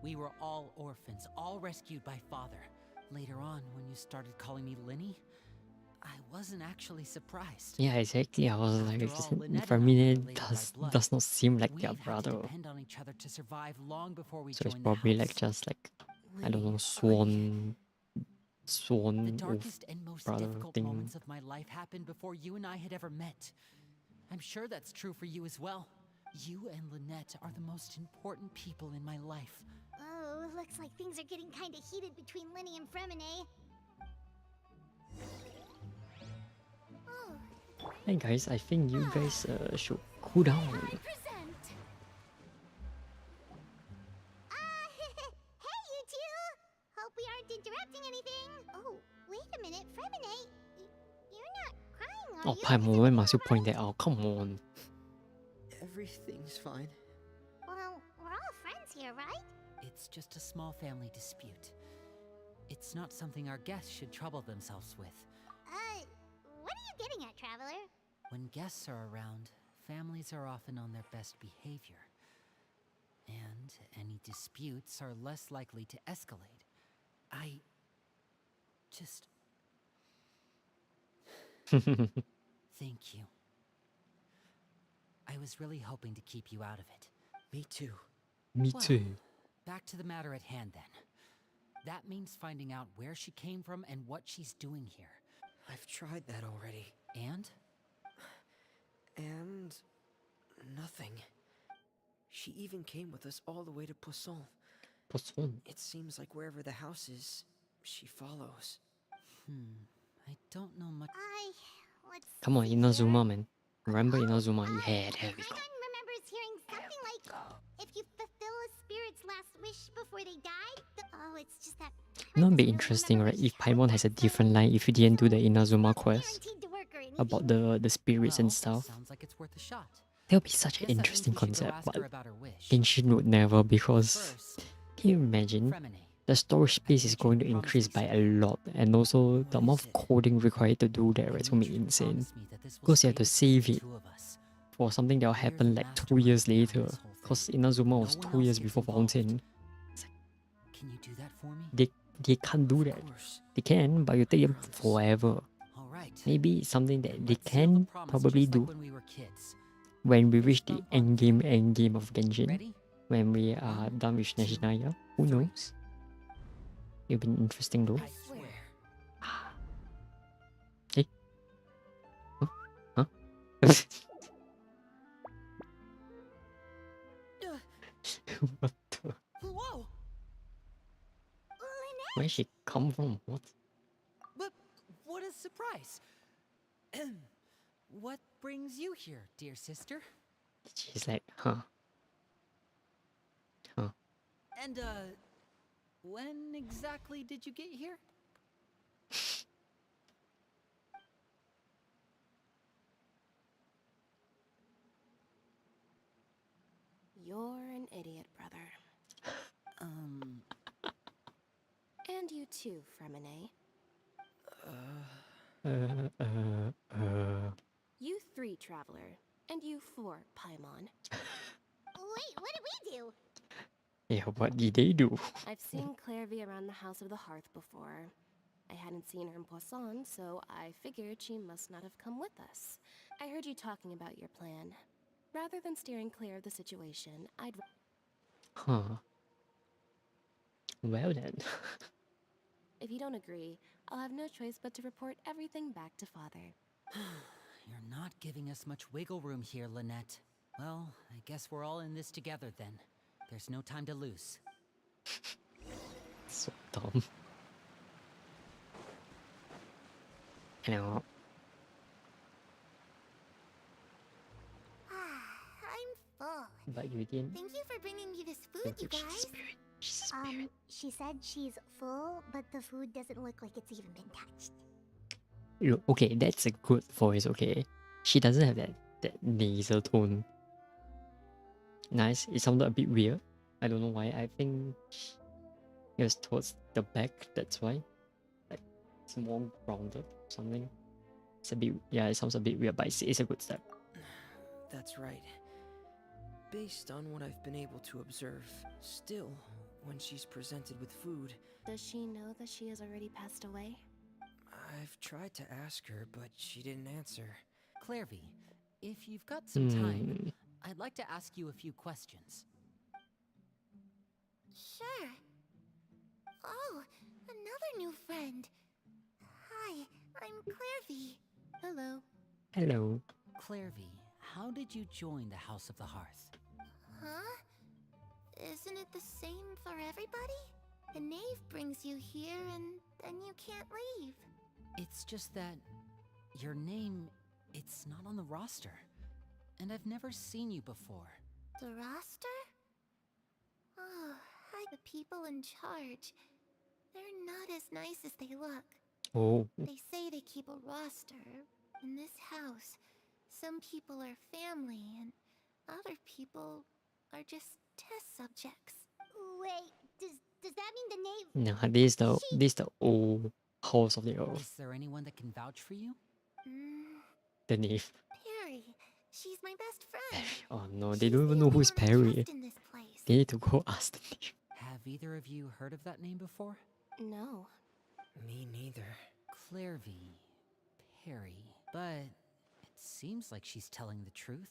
Speaker 2: We were all orphans, all rescued by Father. Later on, when you started calling me Linny, I wasn't actually surprised.
Speaker 1: Yeah, exactly. I was like,
Speaker 2: After all, Lynette and I were
Speaker 1: Femine
Speaker 2: related by blood.
Speaker 1: does not seem like
Speaker 2: We've
Speaker 1: their
Speaker 2: had to
Speaker 1: brother.
Speaker 2: depend on each other to survive long before we
Speaker 1: So it's
Speaker 2: joined the
Speaker 1: probably
Speaker 2: house.
Speaker 1: like just like, I don't
Speaker 6: Linny,
Speaker 1: know,
Speaker 2: The
Speaker 1: swan wolf.
Speaker 2: darkest and most
Speaker 1: brother
Speaker 2: difficult
Speaker 1: thing.
Speaker 2: moments of my life happened before you and I had ever met. I'm sure that's true for you as well. You and Lynette are the most important people in my life.
Speaker 4: Oh, looks like things are getting kind of heated between Linny and Fremine. Oh,
Speaker 1: Hey guys, I think you guys should cool down.
Speaker 4: I present. Hey you two! Hope we aren't interrupting anything. Oh, wait a minute, Fremine. You're not crying, are
Speaker 1: Oh,
Speaker 4: you?
Speaker 1: Paimon, when must you point that out? Come on.
Speaker 6: Everything's fine.
Speaker 4: Well, we're all friends here, right?
Speaker 2: It's just a small family dispute. It's not something our guests should trouble themselves with.
Speaker 4: What are you getting at, Traveler?
Speaker 2: When guests are around, families are often on their best behavior. And any disputes are less likely to escalate. I just thank you. I was really hoping to keep you out of it.
Speaker 6: Me too.
Speaker 1: Me
Speaker 2: Well,
Speaker 1: too.
Speaker 2: Back to the matter at hand then. That means finding out where she came from and what she's doing here.
Speaker 6: I've tried that already.
Speaker 2: And?
Speaker 6: And nothing. She even came with us all the way to Poisson.
Speaker 1: Poisson.
Speaker 6: It seems like wherever the house is, she follows.
Speaker 2: I don't know much.
Speaker 4: Let's
Speaker 1: Come on,
Speaker 4: see
Speaker 1: Inazuma,
Speaker 4: here.
Speaker 1: man. Remember Inazuma? Yeah, there we go.
Speaker 4: Paimon remembers hearing something like, if you fulfill a spirit's last wish before they die. Oh, it's just that.
Speaker 1: You know, it'd be interesting, right? If Paimon has a different line, if you didn't do the Inazuma quest
Speaker 4: Guaranteed to work or anything.
Speaker 1: about the spirits and
Speaker 2: Well,
Speaker 1: stuff.
Speaker 2: Sounds like it's worth a shot.
Speaker 1: That would be such an
Speaker 2: Guess that means
Speaker 1: interesting
Speaker 2: we should go
Speaker 1: concept,
Speaker 2: ask
Speaker 1: but
Speaker 2: her about her wish.
Speaker 1: Genshin would never because
Speaker 2: First,
Speaker 1: can you imagine?
Speaker 2: Fremine,
Speaker 1: the storage space is going to increase by a lot, and also the amount of coding required to do that, right, it's gonna be insane. Because you have to save it for something that will happen like 2 years later. Because Inazuma was 2 years before Fontaine.
Speaker 2: Can you do that for me?
Speaker 1: They can't do that.
Speaker 6: Of course.
Speaker 1: They can, but it'll take them forever.
Speaker 2: All right.
Speaker 1: Maybe it's something that they
Speaker 2: Let's seal the
Speaker 1: can
Speaker 2: promise
Speaker 1: probably
Speaker 2: just
Speaker 1: do
Speaker 2: like when we were kids.
Speaker 1: when we
Speaker 2: Fist
Speaker 1: reach the
Speaker 2: bump on
Speaker 1: endgame of Genshin.
Speaker 2: Ready?
Speaker 1: When we are done with Shinaya. Who
Speaker 2: three.
Speaker 1: knows? It'll be interesting though.
Speaker 2: I swear.
Speaker 1: Hey? Huh? What the?
Speaker 2: Whoa!
Speaker 1: Where she come from? What?
Speaker 2: But what a surprise! What brings you here, dear sister?
Speaker 1: She's like, huh? Huh?
Speaker 2: And when exactly did you get here?
Speaker 3: You're an idiot, brother. And you too, Fremine. You 3, Traveler. And you 4, Paimon.
Speaker 4: Wait, what did we do?
Speaker 1: Yeah, what did they do?
Speaker 3: I've seen Khaenri'ah around the House of the Hearth before. I hadn't seen her in Poisson, so I figured she must not have come with us. I heard you talking about your plan. Rather than steering clear of the situation, I'd...
Speaker 1: Huh. Well then.
Speaker 3: If you don't agree, I'll have no choice but to report everything back to Father.
Speaker 2: You're not giving us much wiggle room here, Lynette. Well, I guess we're all in this together then. There's no time to lose.
Speaker 1: So dumb. Hello.
Speaker 4: I'm full.
Speaker 1: But you didn't.
Speaker 4: Thank you for bringing me this food, you
Speaker 1: She's a
Speaker 4: guys.
Speaker 1: spirit. She's a spirit.
Speaker 4: She said she's full, but the food doesn't look like it's even been touched.
Speaker 1: Okay, that's a good voice, okay. She doesn't have that nasal tone. Nice. It sounded a bit weird. I don't know why. I think it was towards the back, that's why. Like, it's more grounded or something. It's a bit, yeah, it sounds a bit weird, but it's a good step.
Speaker 6: That's right. Based on what I've been able to observe, still, when she's presented with food,
Speaker 3: Does she know that she has already passed away?
Speaker 6: I've tried to ask her, but she didn't answer.
Speaker 2: Clairvy, if you've got some time, I'd like to ask you a few questions.
Speaker 4: Sure. Oh, another new friend. Hi, I'm Clairvy.
Speaker 3: Hello.
Speaker 1: Hello.
Speaker 2: Clairvy, how did you join the House of the Hearth?
Speaker 4: Huh? Isn't it the same for everybody? The knave brings you here and then you can't leave.
Speaker 2: It's just that your name, it's not on the roster. And I've never seen you before.
Speaker 4: The roster? Oh, hi, the people in charge. They're not as nice as they look.
Speaker 1: Oh,
Speaker 4: They say they keep a roster. In this house, some people are family and other people are just test subjects. Wait, does that mean the knave...
Speaker 1: nah, this is the old house of the earth.
Speaker 2: Is there anyone that can vouch for you?
Speaker 1: The knave.
Speaker 4: Perry. She's my best friend.
Speaker 1: Oh no, they
Speaker 4: She's
Speaker 1: don't
Speaker 4: the
Speaker 1: even know
Speaker 4: only
Speaker 1: who's
Speaker 4: one I
Speaker 1: Perry.
Speaker 4: trust in this place.
Speaker 1: They need to go ask the knave.
Speaker 2: Have either of you heard of that name before?
Speaker 3: No.
Speaker 6: Me neither.
Speaker 2: Clairvy, Perry. But it seems like she's telling the truth.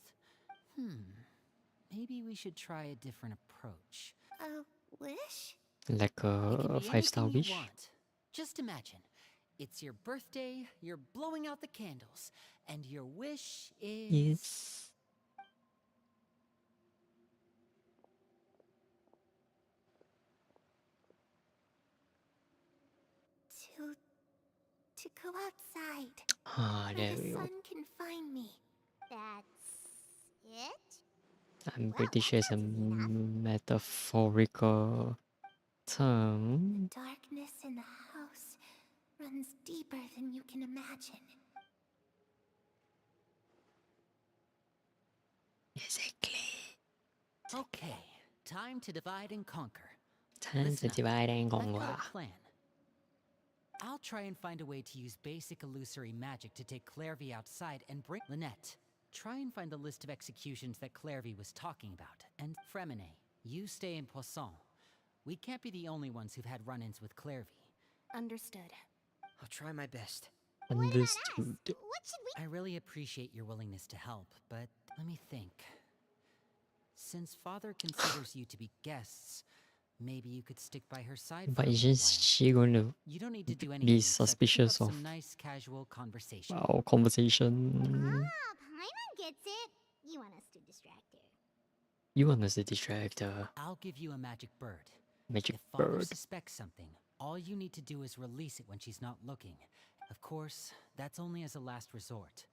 Speaker 2: Maybe we should try a different approach.
Speaker 4: A wish?
Speaker 1: Like
Speaker 2: It can
Speaker 1: a
Speaker 2: be
Speaker 1: 5-star
Speaker 2: anything
Speaker 1: wish.
Speaker 2: you want. Just imagine, it's your birthday, you're blowing out the candles, and your wish is...
Speaker 1: Yes.
Speaker 4: To go outside.
Speaker 1: Ah,
Speaker 4: Where
Speaker 1: there
Speaker 4: the
Speaker 1: we go.
Speaker 4: sun can find me. That's it?
Speaker 1: I'm
Speaker 4: Well,
Speaker 1: pretty sure it's a
Speaker 4: that's easy enough.
Speaker 1: metaphorical term.
Speaker 4: Darkness in the house runs deeper than you can imagine.
Speaker 1: Exactly.
Speaker 2: Okay, time to divide and conquer.
Speaker 1: Time
Speaker 2: Listen
Speaker 1: to
Speaker 2: up.
Speaker 1: divide and
Speaker 2: I've got
Speaker 1: conquer.
Speaker 2: a plan. I'll try and find a way to use basic illusory magic to take Khaenri'ah outside and bring Lynette. Try and find the list of executions that Khaenri'ah was talking about. And Fremine, you stay in Poisson. We can't be the only ones who've had run-ins with Khaenri'ah.
Speaker 3: Understood.
Speaker 6: I'll try my best.
Speaker 1: Understood.
Speaker 4: What should we?
Speaker 2: I really appreciate your willingness to help, but let me think. Since Father considers you to be guests, maybe you could stick by her side
Speaker 1: But
Speaker 2: for a
Speaker 1: is
Speaker 2: little
Speaker 1: just
Speaker 2: while.
Speaker 1: she going to
Speaker 2: You don't need to do
Speaker 1: be
Speaker 2: anything except keep up
Speaker 1: suspicious of
Speaker 2: some nice casual conversation.
Speaker 1: our conversation?
Speaker 4: Paimon gets it. You want us to distract her.
Speaker 1: You want us to distract her.
Speaker 2: I'll give you a magic bird.
Speaker 1: Magic
Speaker 2: If Father
Speaker 1: bird.
Speaker 2: suspects something, all you need to do is release it when she's not looking. Of course, that's only as a last resort.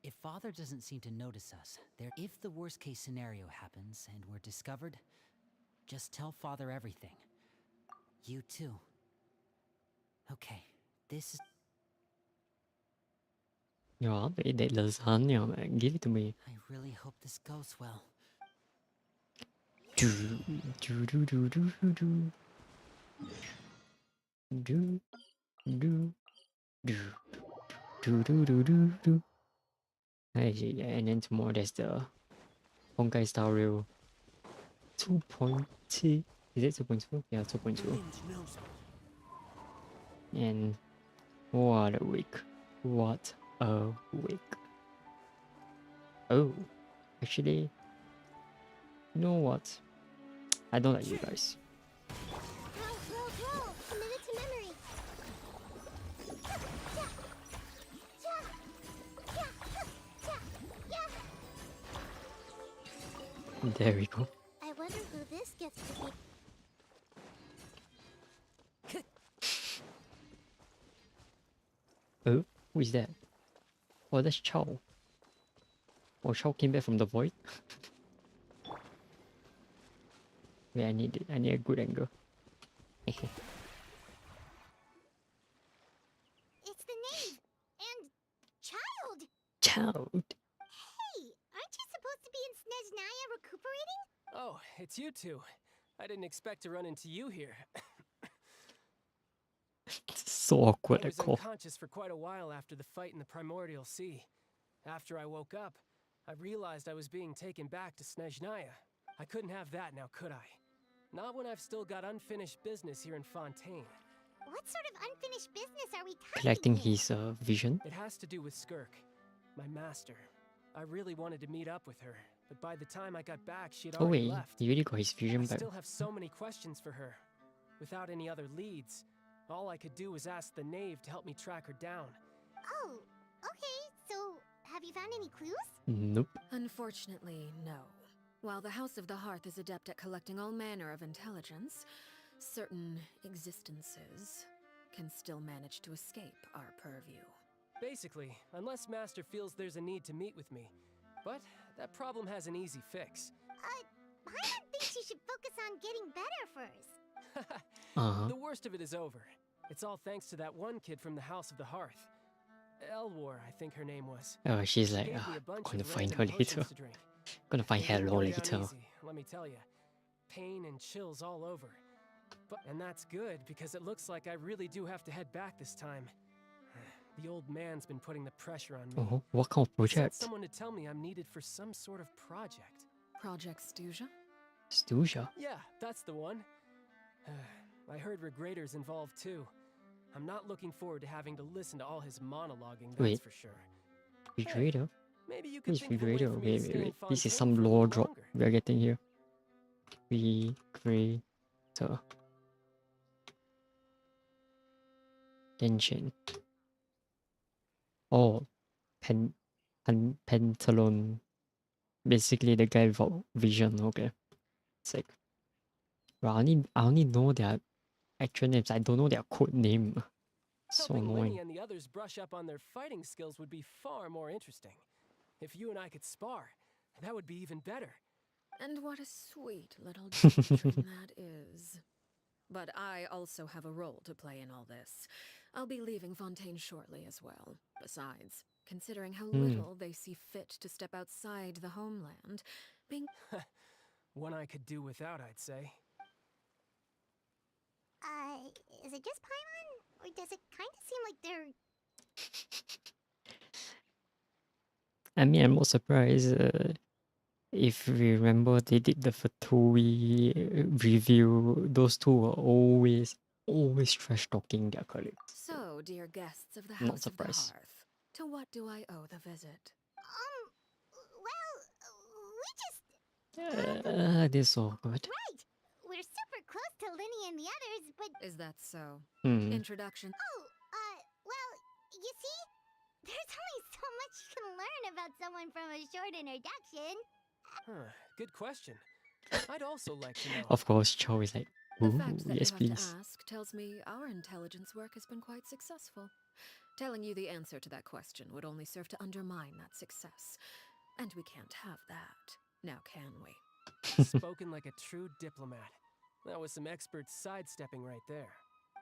Speaker 2: If Father doesn't seem to notice us, if the worst case scenario happens and we're discovered, just tell Father everything. You too. Okay, this is...
Speaker 1: Ja, det är lasagna, man. Give it to me.
Speaker 2: I really hope this goes well.
Speaker 1: Do, do, do, do, do, do, do. Do, do, do, do, do, do, do, do. Yeah, and then tomorrow there's the Honkai Star Rail 2.2. Is it 2.2? Yeah, 2.2. And what a week. What a week. Oh, actually, you know what? I don't like you guys.
Speaker 4: Roll. Commit it to memory.
Speaker 1: There we go.
Speaker 4: I wonder who this gets to be.
Speaker 1: Oh, who is that? Oh, that's Chow. Oh, Chow came back from the void. Wait, I need a good angle.
Speaker 4: It's the knave and child.
Speaker 1: Child.
Speaker 4: Hey, aren't you supposed to be in Snezhnaya recuperating?
Speaker 7: Oh, it's you two. I didn't expect to run into you here.
Speaker 1: So awkward,
Speaker 7: I
Speaker 1: I
Speaker 7: was
Speaker 1: call.
Speaker 7: unconscious for quite a while after the fight in the Primordial Sea. After I woke up, I realized I was being taken back to Snezhnaya. I couldn't have that now, could I? Not when I've still got unfinished business here in Fontaine.
Speaker 4: What sort of unfinished business are we talking
Speaker 1: Collecting
Speaker 4: here?
Speaker 1: his vision.
Speaker 7: It has to do with Skirk, my master. I really wanted to meet up with her, but by the time I got back, she'd
Speaker 1: Oh
Speaker 7: already
Speaker 1: wait,
Speaker 7: left.
Speaker 1: he really got his
Speaker 7: I
Speaker 1: vision back.
Speaker 7: still have so many questions for her. Without any other leads, all I could do was ask the knave to help me track her down.
Speaker 4: Oh, okay. So, have you found any clues?
Speaker 1: Nope.
Speaker 8: Unfortunately, no. While the House of the Hearth is adept at collecting all manner of intelligence, certain existences can still manage to escape our purview.
Speaker 7: Basically, unless Master feels there's a need to meet with me. But that problem has an easy fix.
Speaker 4: Paimon thinks you should focus on getting better first.
Speaker 1: Uh-huh.
Speaker 7: The worst of it is over. It's all thanks to that one kid from the House of the Hearth. Elwar, I think her name was.
Speaker 1: Oh, she's
Speaker 7: She
Speaker 1: like,
Speaker 7: gave me a bunch
Speaker 1: gonna
Speaker 7: of
Speaker 1: find her
Speaker 7: random
Speaker 1: later.
Speaker 7: potions to drink.
Speaker 1: Gonna find
Speaker 7: They
Speaker 1: her
Speaker 7: didn't go down
Speaker 1: later.
Speaker 7: easy, let me tell you. Pain and chills all over. And that's good, because it looks like I really do have to head back this time. The old man's been putting the pressure on me.
Speaker 1: Oh, what kind of
Speaker 7: He sent
Speaker 1: project?
Speaker 7: someone to tell me I'm needed for some sort of project.
Speaker 8: Project Stuja?
Speaker 1: Stuja.
Speaker 7: Yeah, that's the one. I heard Regrador's involved too. I'm not looking forward to having to listen to all his monologuing, that's
Speaker 1: Wait.
Speaker 7: for sure.
Speaker 1: Refrigerator?
Speaker 7: Maybe you
Speaker 1: Who
Speaker 7: could
Speaker 1: is
Speaker 7: think of a way
Speaker 1: refrigerator?
Speaker 7: for me to
Speaker 1: Wait,
Speaker 7: stay
Speaker 1: wait,
Speaker 7: in
Speaker 1: wait. This is
Speaker 7: Fontaine
Speaker 1: some
Speaker 7: for a
Speaker 1: lore
Speaker 7: little
Speaker 1: drop
Speaker 7: longer.
Speaker 1: we are getting here. Refrigerator. Genshin. Oh, Pentalon. Basically the guy without vision. Okay, sick. But I only know their actual names. I don't know their code name. So
Speaker 7: Helping Lenny
Speaker 1: annoying.
Speaker 7: and the others brush up on their fighting skills would be far more interesting. If you and I could spar, that would be even better.
Speaker 8: And what a sweet little doctrine that is. But I also have a role to play in all this. I'll be leaving Fontaine shortly as well. Besides, considering how little they see fit to step outside the homeland, being
Speaker 7: One I could do without, I'd say.
Speaker 4: Is it just Paimon? Or does it kind of seem like they're...
Speaker 1: I mean, I'm not surprised. If you remember, they did the Fatui review. Those two were always trash talking their colleagues.
Speaker 8: So, dear guests of the
Speaker 1: Not
Speaker 8: House of the
Speaker 1: surprised.
Speaker 8: Hearth, to what do I owe the visit?
Speaker 4: Well, we just...
Speaker 1: This is awkward.
Speaker 4: Right! We're super close to Linny and the others, but...
Speaker 8: Is that so?
Speaker 1: Hmm.
Speaker 8: Introduction.
Speaker 4: Well, you see? There's only so much you can learn about someone from a short introduction.
Speaker 7: Huh, good question. I'd also like to know.
Speaker 1: Of course, Chow is like,
Speaker 8: The
Speaker 1: ooh,
Speaker 8: fact that
Speaker 1: yes,
Speaker 8: you have
Speaker 1: please.
Speaker 8: to ask tells me our intelligence work has been quite successful. Telling you the answer to that question would only serve to undermine that success. And we can't have that. Now can we?
Speaker 7: Spoken like a true diplomat. That was some expert sidestepping right there.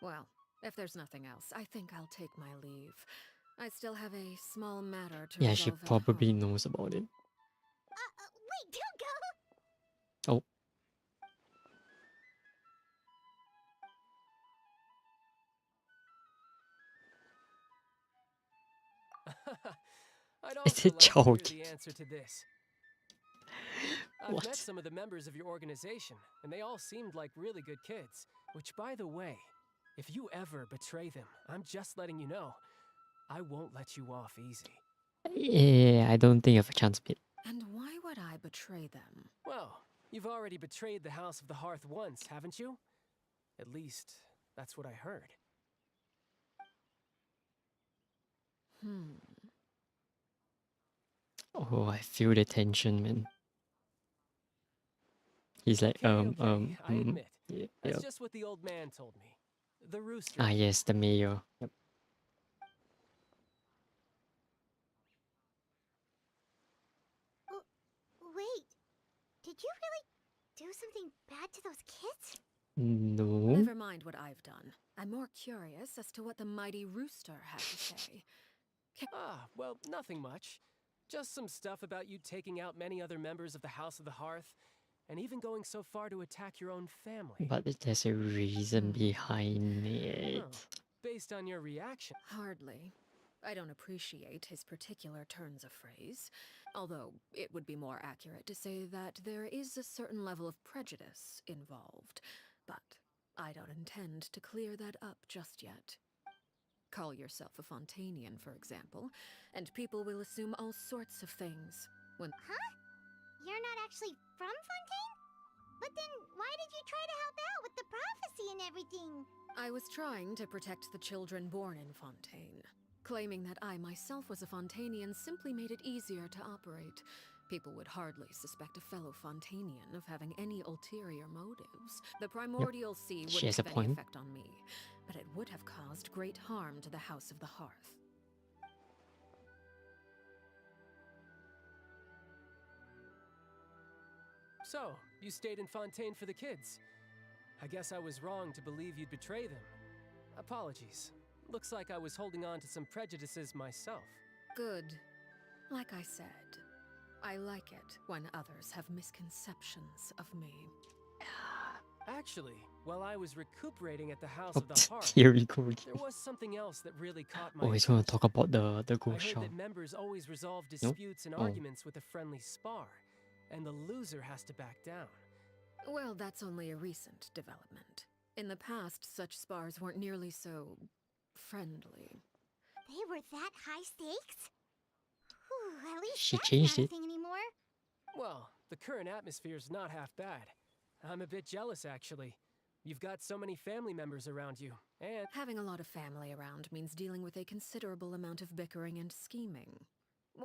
Speaker 8: Well, if there's nothing else, I think I'll take my leave. I still have a small matter to
Speaker 1: Yeah, she
Speaker 8: resolve at
Speaker 1: probably
Speaker 8: home.
Speaker 1: knows about it.
Speaker 4: Wait, don't go!
Speaker 1: Oh,
Speaker 7: I'd
Speaker 1: Is
Speaker 7: also
Speaker 1: it
Speaker 7: like to hear
Speaker 1: joking?
Speaker 7: the answer to this. I've met
Speaker 1: what?
Speaker 7: some of the members of your organization, and they all seemed like really good kids. Which, by the way, if you ever betray them, I'm just letting you know, I won't let you off easy.
Speaker 1: Yeah, I don't think I have a chance, mate.
Speaker 8: And why would I betray them?
Speaker 7: Well, you've already betrayed the House of the Hearth once, haven't you? At least, that's what I heard.
Speaker 1: Oh, I feel the tension, man. He's like,
Speaker 7: Okay, I
Speaker 1: mm,
Speaker 7: admit.
Speaker 1: yeah,
Speaker 7: That's
Speaker 1: yep.
Speaker 7: just what the old man told me. The rooster.
Speaker 1: Ah, yes, the mayor. Yep.
Speaker 4: Wait, did you really do something bad to those kids?
Speaker 1: No.
Speaker 8: Never mind what I've done. I'm more curious as to what the mighty rooster had to say.
Speaker 7: Ah, well, nothing much. Just some stuff about you taking out many other members of the House of the Hearth, and even going so far to attack your own family.
Speaker 1: But there's a reason behind it.
Speaker 7: Oh, based on your reaction.
Speaker 8: Hardly. I don't appreciate his particular turns of phrase, although it would be more accurate to say that there is a certain level of prejudice involved, but I don't intend to clear that up just yet. Call yourself a Fontainian, for example, and people will assume all sorts of things. When
Speaker 4: You're not actually from Fontaine? But then why did you try to help out with the prophecy and everything?
Speaker 8: I was trying to protect the children born in Fontaine. Claiming that I myself was a Fontainian simply made it easier to operate. People would hardly suspect a fellow Fontainian of having any ulterior motives. The primordial sea
Speaker 1: She has
Speaker 8: wouldn't
Speaker 1: a
Speaker 8: have any
Speaker 1: point.
Speaker 8: effect on me, but it would have caused great harm to the House of the Hearth.
Speaker 7: So, you stayed in Fontaine for the kids. I guess I was wrong to believe you'd betray them. Apologies. Looks like I was holding on to some prejudices myself.
Speaker 8: Good. Like I said, I like it when others have misconceptions of me.
Speaker 7: Actually, while I was recuperating at the House of the Hearth,
Speaker 1: Here we go.
Speaker 7: there was something else that really caught my
Speaker 1: Oh, he's gonna
Speaker 7: attention.
Speaker 1: talk about the
Speaker 7: I
Speaker 1: ghost
Speaker 7: heard
Speaker 1: shop.
Speaker 7: that members always resolve disputes and
Speaker 1: Oh.
Speaker 7: arguments with a friendly spar, and the loser has to back down.
Speaker 8: Well, that's only a recent development. In the past, such spars weren't nearly so friendly.
Speaker 4: They were that high stakes? Whew, at least
Speaker 1: She
Speaker 4: that's
Speaker 1: changed
Speaker 4: not a
Speaker 1: it.
Speaker 4: thing anymore.
Speaker 7: Well, the current atmosphere's not half bad. I'm a bit jealous, actually. You've got so many family members around you, and
Speaker 8: Having a lot of family around means dealing with a considerable amount of bickering and scheming.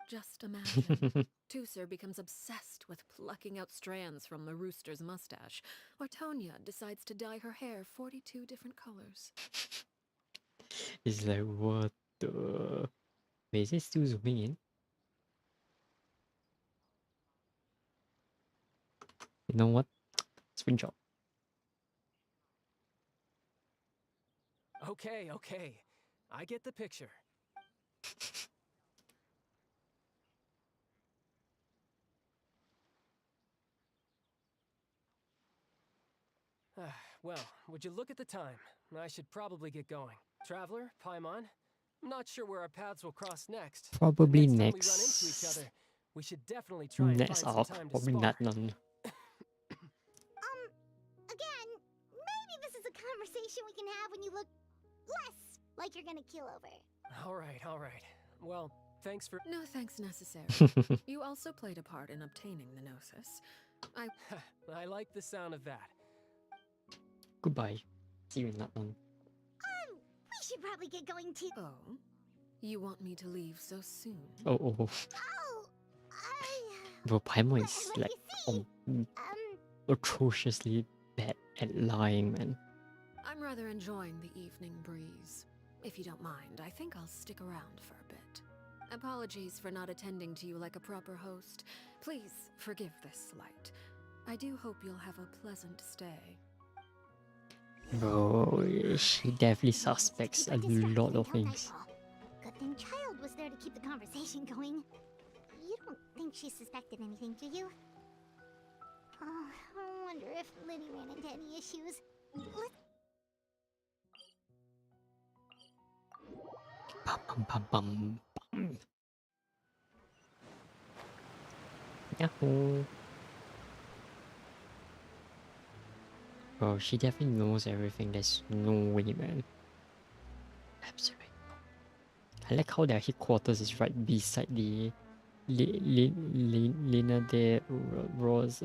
Speaker 8: Just imagine. Tusser becomes obsessed with plucking out strands from the rooster's mustache, or Tonya decides to dye her hair 42 different colors.
Speaker 1: It's like, what the... Wait, is it still zooming in? You know what? Screenshot.
Speaker 7: okay. I get the picture. Well, would you look at the time? I should probably get going. Traveler, Paimon, I'm not sure where our paths will cross next. but
Speaker 1: Probably
Speaker 7: next time we run into each
Speaker 1: next.
Speaker 7: other, we should definitely try and
Speaker 1: Next
Speaker 7: find some
Speaker 1: arc.
Speaker 7: time to
Speaker 1: Probably
Speaker 7: spar.
Speaker 1: Natlan.
Speaker 4: Again, maybe this is a conversation we can have when you look less like you're gonna kill over.
Speaker 7: All right. Well, thanks for...
Speaker 8: No thanks necessary. You also played a part in obtaining the Gnosis.
Speaker 7: I like the sound of that.
Speaker 1: Goodbye. See you in Natlan.
Speaker 4: We should probably get going too.
Speaker 8: Oh? You want me to leave so soon?
Speaker 1: Oh.
Speaker 4: Oh,
Speaker 1: Bro, Paimon is
Speaker 4: let
Speaker 1: like
Speaker 4: me see.
Speaker 1: atrociously bad at lying, man.
Speaker 8: I'm rather enjoying the evening breeze. If you don't mind, I think I'll stick around for a bit. Apologies for not attending to you like a proper host. Please forgive this slight. I do hope you'll have a pleasant stay.
Speaker 1: Bro, she definitely suspects a lot of
Speaker 4: Don't I,
Speaker 1: things.
Speaker 4: Paul? Good thing Child was there to keep the conversation going. You don't think she suspected anything, do you? Oh, I wonder if Liddy ran into any issues.
Speaker 1: Bum, bum, bum, bum. Yahoo! Bro, she definitely knows everything. There's no way, man. Absolutely no. I like how their headquarters is right beside the Lina de Rose.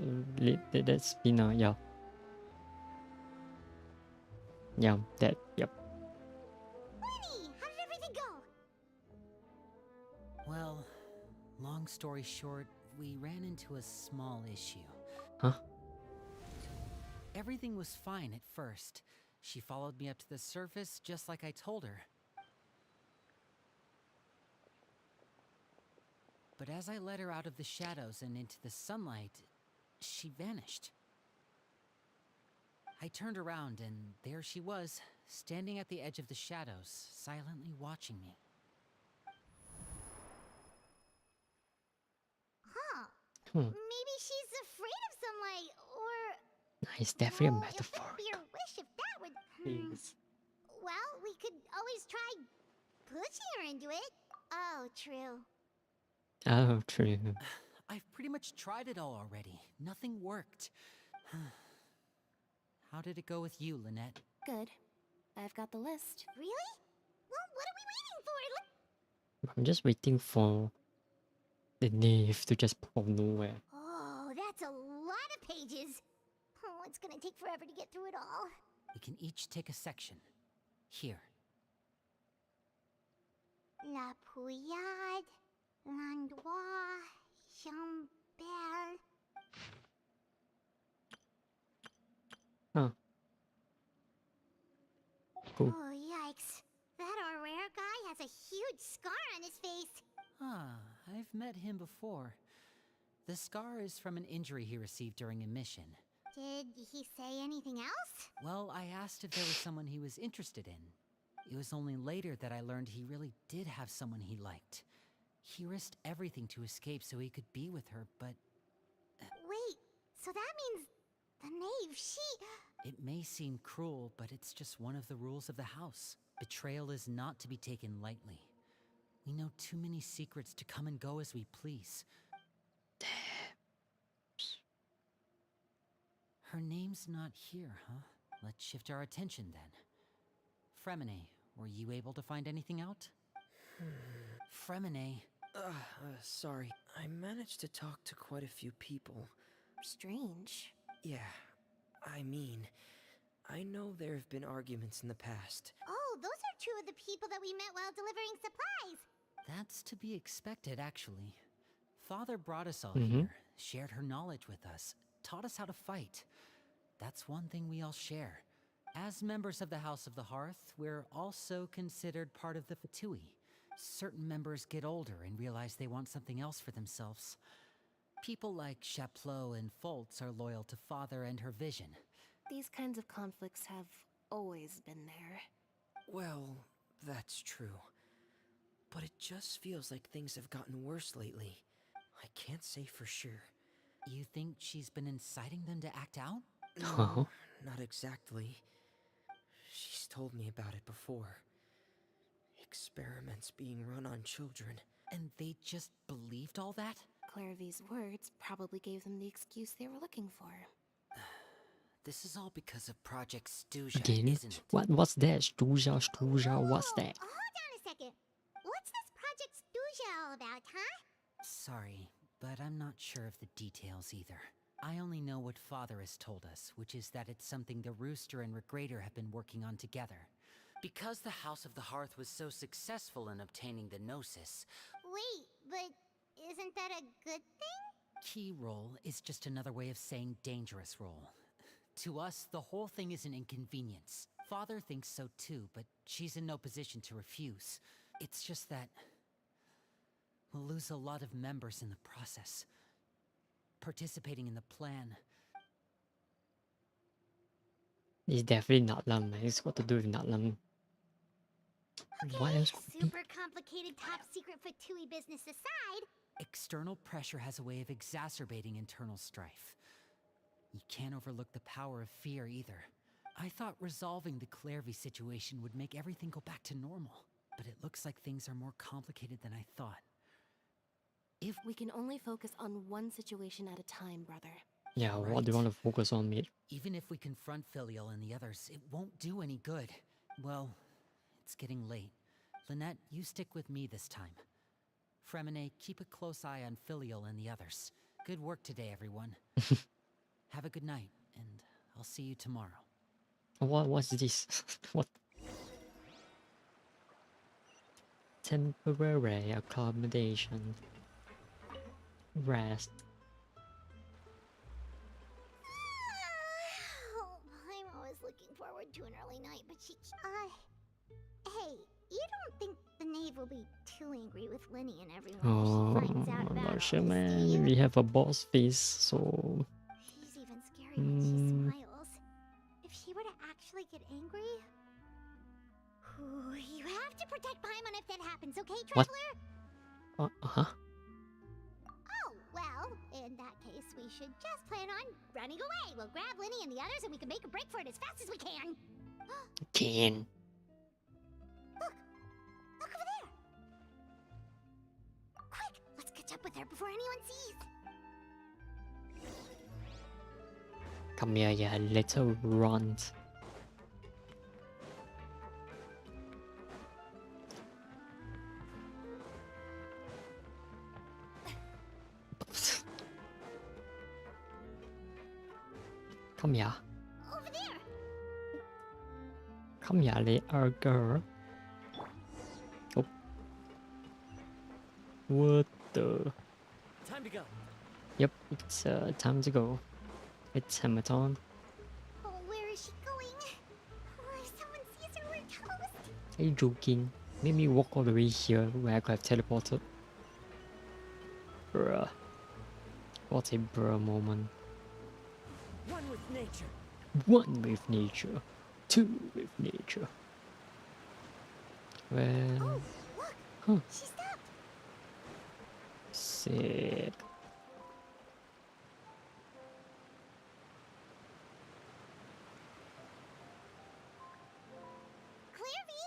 Speaker 1: That's Lina, yeah. Yeah, that, yep.
Speaker 4: Liddy, how did everything go?
Speaker 2: Well, long story short, we ran into a small issue.
Speaker 1: Huh?
Speaker 2: Everything was fine at first. She followed me up to the surface just like I told her. But as I led her out of the shadows and into the sunlight, she vanished. I turned around and there she was, standing at the edge of the shadows, silently watching me.
Speaker 4: Huh.
Speaker 1: Hmm.
Speaker 4: Maybe she's afraid of sunlight, or...
Speaker 1: It's definitely a
Speaker 4: well,
Speaker 1: metaphor.
Speaker 4: If that'd be her wish, if that would...
Speaker 1: Please.
Speaker 4: Well, we could always try pushing her into it. Oh, true.
Speaker 1: Oh, true.
Speaker 2: I've pretty much tried it all already. Nothing worked. How did it go with you, Lynette?
Speaker 3: Good. I've got the list.
Speaker 4: Really? Well, what are we waiting for?
Speaker 1: I'm just waiting for the knave to just pop out of nowhere.
Speaker 4: Oh, that's a lot of pages. Oh, it's gonna take forever to get through it all.
Speaker 2: We can each take a section. Here.
Speaker 4: La Pouillade, l'endroit, Chambert.
Speaker 1: Huh. Cool.
Speaker 4: Oh, yikes. That Aurora guy has a huge scar on his face.
Speaker 2: Ah, I've met him before. The scar is from an injury he received during a mission.
Speaker 4: Did he say anything else?
Speaker 2: Well, I asked if there was someone he was interested in. It was only later that I learned he really did have someone he liked. He risked everything to escape so he could be with her, but
Speaker 4: Wait, so that means the knave, she...
Speaker 2: it may seem cruel, but it's just one of the rules of the house. Betrayal is not to be taken lightly. We know too many secrets to come and go as we please. Her name's not here, huh? Let's shift our attention then. Fremine, were you able to find anything out? Fremine.
Speaker 6: Sorry. I managed to talk to quite a few people.
Speaker 3: Strange.
Speaker 6: Yeah, I mean, I know there have been arguments in the past.
Speaker 4: Oh, those are two of the people that we met while delivering supplies.
Speaker 2: That's to be expected, actually. Father brought us all
Speaker 1: Mhm.
Speaker 2: here, shared her knowledge with us, taught us how to fight. That's one thing we all share. As members of the House of the Hearth, we're also considered part of the Fatui. Certain members get older and realize they want something else for themselves. People like Chaplot and Foltz are loyal to Father and her vision.
Speaker 3: These kinds of conflicts have always been there.
Speaker 6: Well, that's true. But it just feels like things have gotten worse lately. I can't say for sure.
Speaker 2: You think she's been inciting them to act out?
Speaker 1: Huh?
Speaker 6: not exactly. She's told me about it before. Experiments being run on children.
Speaker 2: And they just believed all that?
Speaker 3: Clairvy's words probably gave them the excuse they were looking for.
Speaker 2: This is all because of Project Stuja,
Speaker 1: Again?
Speaker 2: isn't it?
Speaker 1: What's that? Stuja, what's that?
Speaker 4: Hold on a second. What's this Project Stuja all about, huh?
Speaker 2: Sorry, but I'm not sure of the details either. I only know what Father has told us, which is that it's something the Rooster and Regrator have been working on together. Because the House of the Hearth was so successful in obtaining the Gnosis,
Speaker 4: Wait, but isn't that a good thing?
Speaker 2: key roll is just another way of saying dangerous roll. To us, the whole thing is an inconvenience. Father thinks so too, but she's in no position to refuse. It's just that we'll lose a lot of members in the process. Participating in the plan.
Speaker 1: It's definitely Natlan, man. It's got to do with Natlan. What else would be?
Speaker 4: Super complicated top secret Fatui business aside,
Speaker 2: External pressure has a way of exacerbating internal strife. You can't overlook the power of fear either. I thought resolving the Clairvy situation would make everything go back to normal, but it looks like things are more complicated than I thought.
Speaker 3: If we can only focus on one situation at a time, brother.
Speaker 1: Yeah, what do you want to focus on, mate?
Speaker 2: Even if we confront Filial and the others, it won't do any good. Well, it's getting late. Lynette, you stick with me this time. Fremine, keep a close eye on Filial and the others. Good work today, everyone. Have a good night, and I'll see you tomorrow.
Speaker 1: What's this? What? Temporary accommodation. Rest.
Speaker 4: I'm always looking forward to an early night, but she... Hey, you don't think the knave will be too angry with Linny and everyone
Speaker 1: Oh,
Speaker 4: if she finds out about
Speaker 1: not
Speaker 4: all
Speaker 1: sure,
Speaker 4: this, do
Speaker 1: man.
Speaker 4: you?
Speaker 1: We have a boss face, so
Speaker 4: She's even scary when she smiles. If she were to actually get angry... Ooh, you have to protect Paimon if that happens, okay,
Speaker 1: What?
Speaker 4: Traveler?
Speaker 1: huh?
Speaker 4: Oh, well, in that case, we should just plan on running away. We'll grab Linny and the others and we can make a break for it as fast as we can.
Speaker 1: Can.
Speaker 4: Look over there! Quick, let's catch up with her before anyone sees.
Speaker 1: Come here, you little runt. Come here.
Speaker 4: Over there!
Speaker 1: Come here, little girl. Oh. What the?
Speaker 7: Time to go.
Speaker 1: Yep, it's time to go. It's Hamilton.
Speaker 4: Oh, where is she going? Oh, if someone sees her, we're toast.
Speaker 1: Are you joking? Made me walk all the way here where I could have teleported. Bruh. What a bruh moment.
Speaker 6: One with nature.
Speaker 1: One with nature. Two with nature. Well,
Speaker 4: Oh, look!
Speaker 1: huh.
Speaker 4: She stopped!
Speaker 1: Sick.
Speaker 4: Clairvy!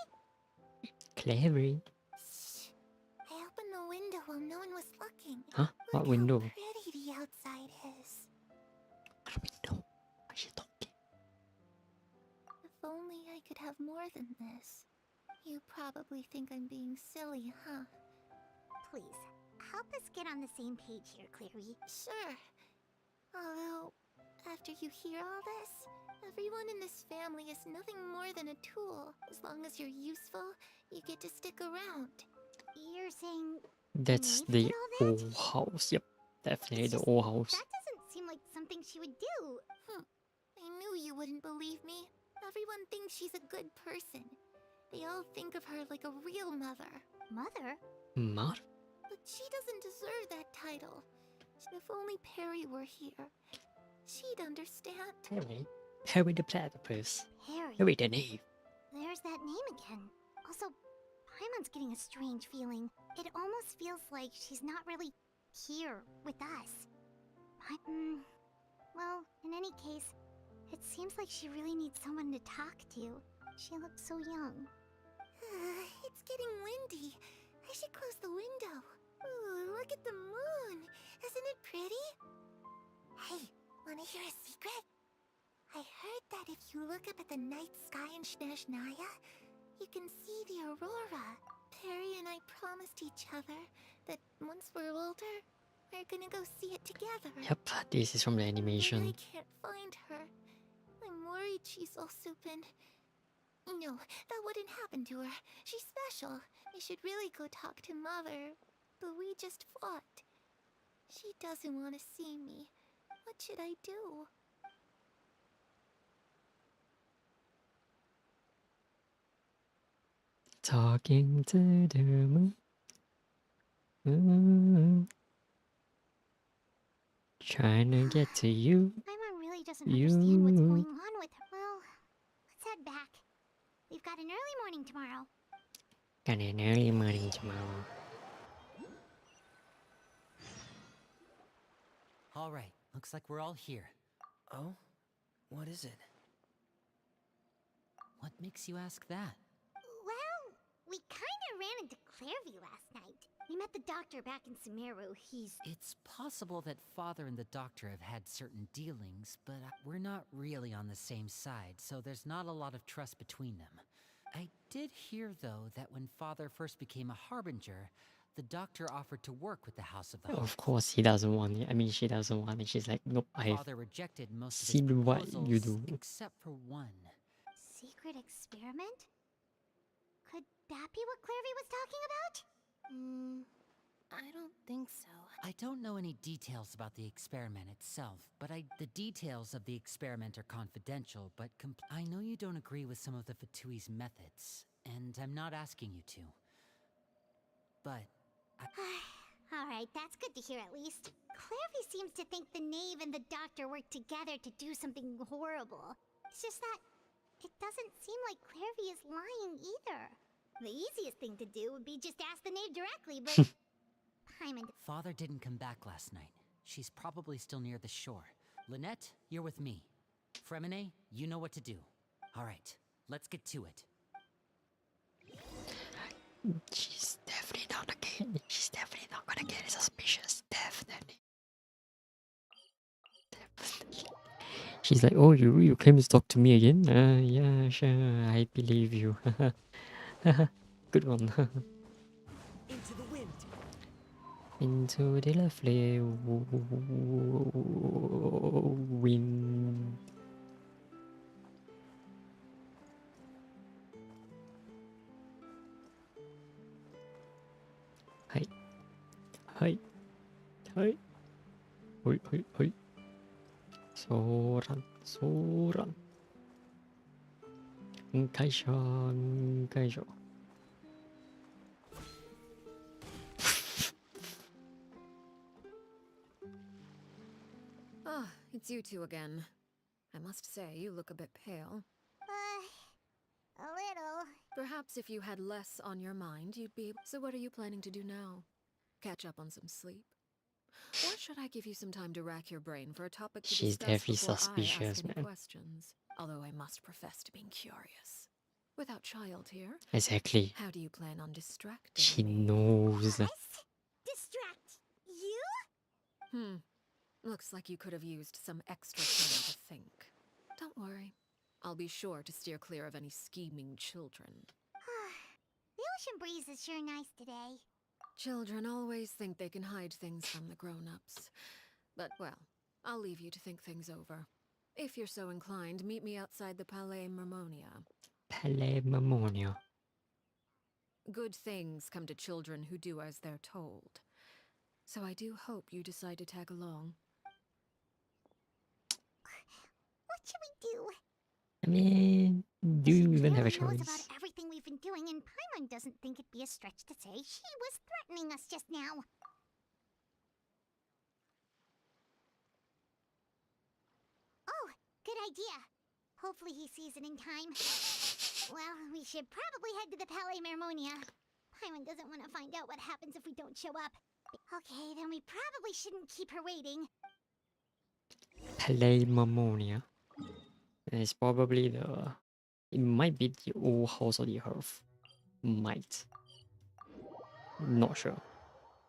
Speaker 1: Clever.
Speaker 4: Shh. I opened the window while no one was looking.
Speaker 1: Huh? What
Speaker 4: Look
Speaker 1: window?
Speaker 4: how pretty the outside is.
Speaker 1: What window? What is she talking?
Speaker 4: If only I could have more than this. You probably think I'm being silly, huh? Please, help us get on the same page here, Clary. Sure. Although, after you hear all this, everyone in this family is nothing more than a tool. As long as you're useful, you get to stick around. You're saying
Speaker 1: That's
Speaker 4: Maeve
Speaker 1: the
Speaker 4: did all that?
Speaker 1: old house. Yep, definitely
Speaker 4: It's
Speaker 1: the
Speaker 4: just-
Speaker 1: old house.
Speaker 4: That doesn't seem like something she would do. I knew you wouldn't believe me. Everyone thinks she's a good person. They all think of her like a real mother. Mother?
Speaker 1: Mad?
Speaker 4: But she doesn't deserve that title. If only Perry were here, she'd understand.
Speaker 1: Harry? Harry the Platypus.
Speaker 4: Harry.
Speaker 1: Harry the Knave.
Speaker 4: There's that name again. Also, Paimon's getting a strange feeling. It almost feels like she's not really here with us. Well, in any case, It seems like she really needs someone to talk to. She looks so young. It's getting windy. I should close the window. Ooh, look at the moon. Isn't it pretty? Hey, wanna hear a secret? I heard that if you look up at the night sky in Snezhnaya, you can see the aurora. Perry and I promised each other that once we're older, we're gonna go see it together.
Speaker 1: Yep, this is from the
Speaker 4: I
Speaker 1: animation.
Speaker 4: can't find her. I'm worried she's also been... No, that wouldn't happen to her. She's special. I should really go talk to Mother. But we just fought. She doesn't want to see me. What should I do?
Speaker 1: Talking to the moon. Mm. Trying to get to you.
Speaker 4: My mom really doesn't understand what's
Speaker 1: You.
Speaker 4: going on with her. Well, let's head back. We've got an early morning tomorrow.
Speaker 1: Got an early morning tomorrow.
Speaker 2: All right, looks like we're all here.
Speaker 6: Oh? What is it?
Speaker 2: What makes you ask that?
Speaker 4: Well, we kinda ran into Khaenri'ah last night. We met the doctor back in Sumeru.
Speaker 2: It's possible that Father and the Doctor have had certain dealings, but we're not really on the same side, so there's not a lot of trust between them. I did hear, though, that when Father first became a Harbinger, the Doctor offered to work with the House of the Hearth.
Speaker 1: Of course, he doesn't want it. I mean, she doesn't want it. She's like, nope, I've
Speaker 2: Father rejected most of his
Speaker 1: seen what
Speaker 2: proposals,
Speaker 1: you do.
Speaker 2: except for one.
Speaker 4: Secret experiment? Could that be what Khaenri'ah was talking about?
Speaker 3: I don't think so.
Speaker 2: I don't know any details about the experiment itself, but the details of the experiment are confidential, but I know you don't agree with some of the Fatui's methods, and I'm not asking you to. But
Speaker 4: Alright, that's good to hear at least. Khaenri'ah seems to think the Knave and the Doctor worked together to do something horrible. It's just that it doesn't seem like Khaenri'ah is lying either. The easiest thing to do would be just ask the Knave directly, but... Paimon...
Speaker 2: Father didn't come back last night. She's probably still near the shore. Lynette, you're with me. Fremine, you know what to do. Alright, let's get to it.
Speaker 1: She's definitely not again. She's definitely not gonna get suspicious. Definitely. Definitely. She's like, oh, you came to talk to me again? Yeah, sure. I believe you. Good one.
Speaker 6: Into the wind!
Speaker 1: Into the lovely wind. Hi. Hi. Hi. Hoi, hoi, hoi. Soran, soran. Kaisho, kaisho.
Speaker 8: Ah, it's you two again. I must say, you look a bit pale.
Speaker 4: A little.
Speaker 8: Perhaps if you had less on your mind, you'd be able... So what are you planning to do now? Catch up on some sleep? Or should I give you some time to rack your brain for a topic to
Speaker 1: She's
Speaker 8: discuss
Speaker 1: definitely
Speaker 8: before I ask
Speaker 1: suspicious,
Speaker 8: any
Speaker 1: man.
Speaker 8: questions? Although I must profess to being curious. Without child here,
Speaker 1: Exactly.
Speaker 8: how do you plan on distracting
Speaker 1: She
Speaker 8: me?
Speaker 1: knows.
Speaker 4: Us? Distract you?
Speaker 8: Looks like you could have used some extra time to think. Don't worry. I'll be sure to steer clear of any scheming children.
Speaker 4: The ocean breeze is sure nice today.
Speaker 8: Children always think they can hide things from the grown-ups. But, well, I'll leave you to think things over. If you're so inclined, meet me outside the Palais Mermonia.
Speaker 1: Palais Mermonia.
Speaker 8: Good things come to children who do as they're told. So I do hope you decide to tag along.
Speaker 4: What should we do?
Speaker 1: I mean, do you even have a
Speaker 4: She clearly knows
Speaker 1: choice?
Speaker 4: about everything we've been doing, and Paimon doesn't think it'd be a stretch to say she was threatening us just now. Oh, good idea. Hopefully he sees it in time. Well, we should probably head to the Palais Mermonia. Paimon doesn't want to find out what happens if we don't show up. Okay, then we probably shouldn't keep her waiting.
Speaker 1: Palais Mermonia. And it's probably the... It might be the old house of the Hearth. Might. Not sure.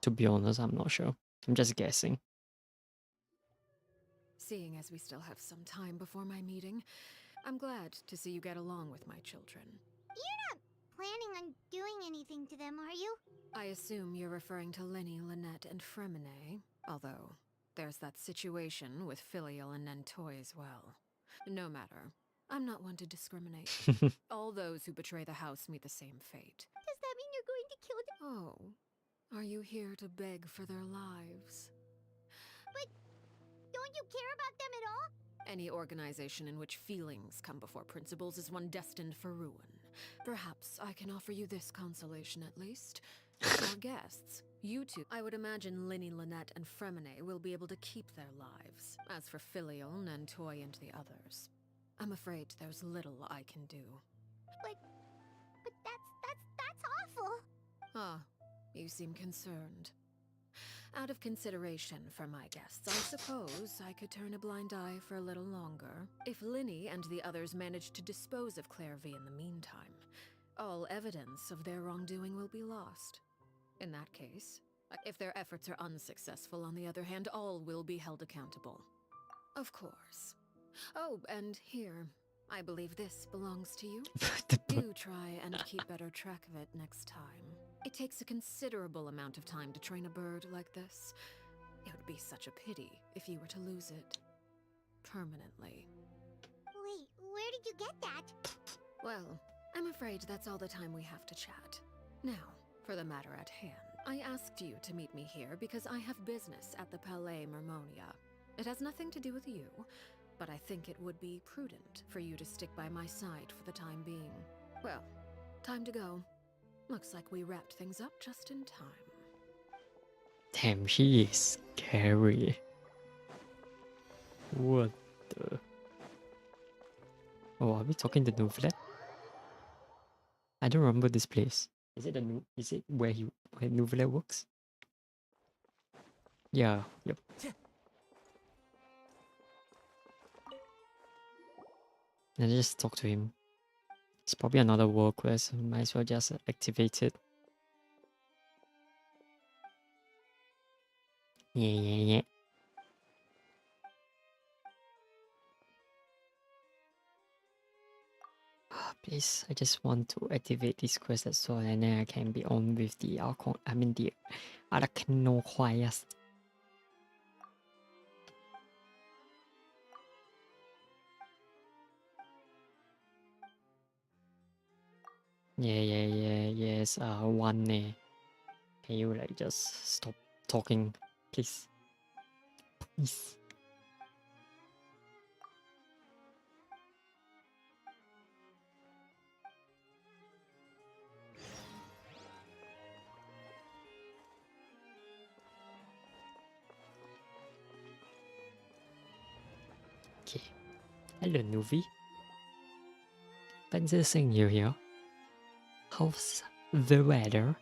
Speaker 1: To be honest, I'm not sure. I'm just guessing.
Speaker 8: Seeing as we still have some time before my meeting, I'm glad to see you get along with my children.
Speaker 4: You're not planning on doing anything to them, are you?
Speaker 8: I assume you're referring to Linny, Lynette, and Fremine, although there's that situation with Filial and Nentoy as well. No matter. I'm not one to discriminate. All those who betray the house meet the same fate.
Speaker 4: Does that mean you're going to kill them?
Speaker 8: Oh, are you here to beg for their lives?
Speaker 4: But don't you care about them at all?
Speaker 8: Any organization in which feelings come before principles is one destined for ruin. Perhaps I can offer you this consolation at least. Our guests, you two. I would imagine Linny, Lynette, and Fremine will be able to keep their lives. As for Filial, Nentoy, and the others, I'm afraid there's little I can do.
Speaker 4: But that's awful.
Speaker 8: Ah, you seem concerned. Out of consideration for my guests, I suppose I could turn a blind eye for a little longer. If Linny and the others manage to dispose of Khaenri'ah in the meantime, all evidence of their wrongdoing will be lost. In that case, if their efforts are unsuccessful, on the other hand, all will be held accountable. Of course. Oh, and here, I believe this belongs to you. Do try and keep better track of it next time. It takes a considerable amount of time to train a bird like this. It would be such a pity if you were to lose it permanently.
Speaker 4: Wait, where did you get that?
Speaker 8: Well, I'm afraid that's all the time we have to chat. Now, for the matter at hand. I asked you to meet me here because I have business at the Palais Mermonia. It has nothing to do with you, but I think it would be prudent for you to stick by my side for the time being. Well, time to go. Looks like we wrapped things up just in time.
Speaker 1: Damn, she is scary. What the... Oh, are we talking to Nouvlet? I don't remember this place. Is it is it where Nouvlet works? Yeah, yep. And just talk to him. It's probably another world quest, so might as well just activate it. Yeah. Please, I just want to activate this quest as well, and then I can be on with the archon. I mean the Arlecchino quest. Yes, one Can you like just stop talking, please? Please. Okay. Hello, Nuvi. 真是seeing you here. How's the weather?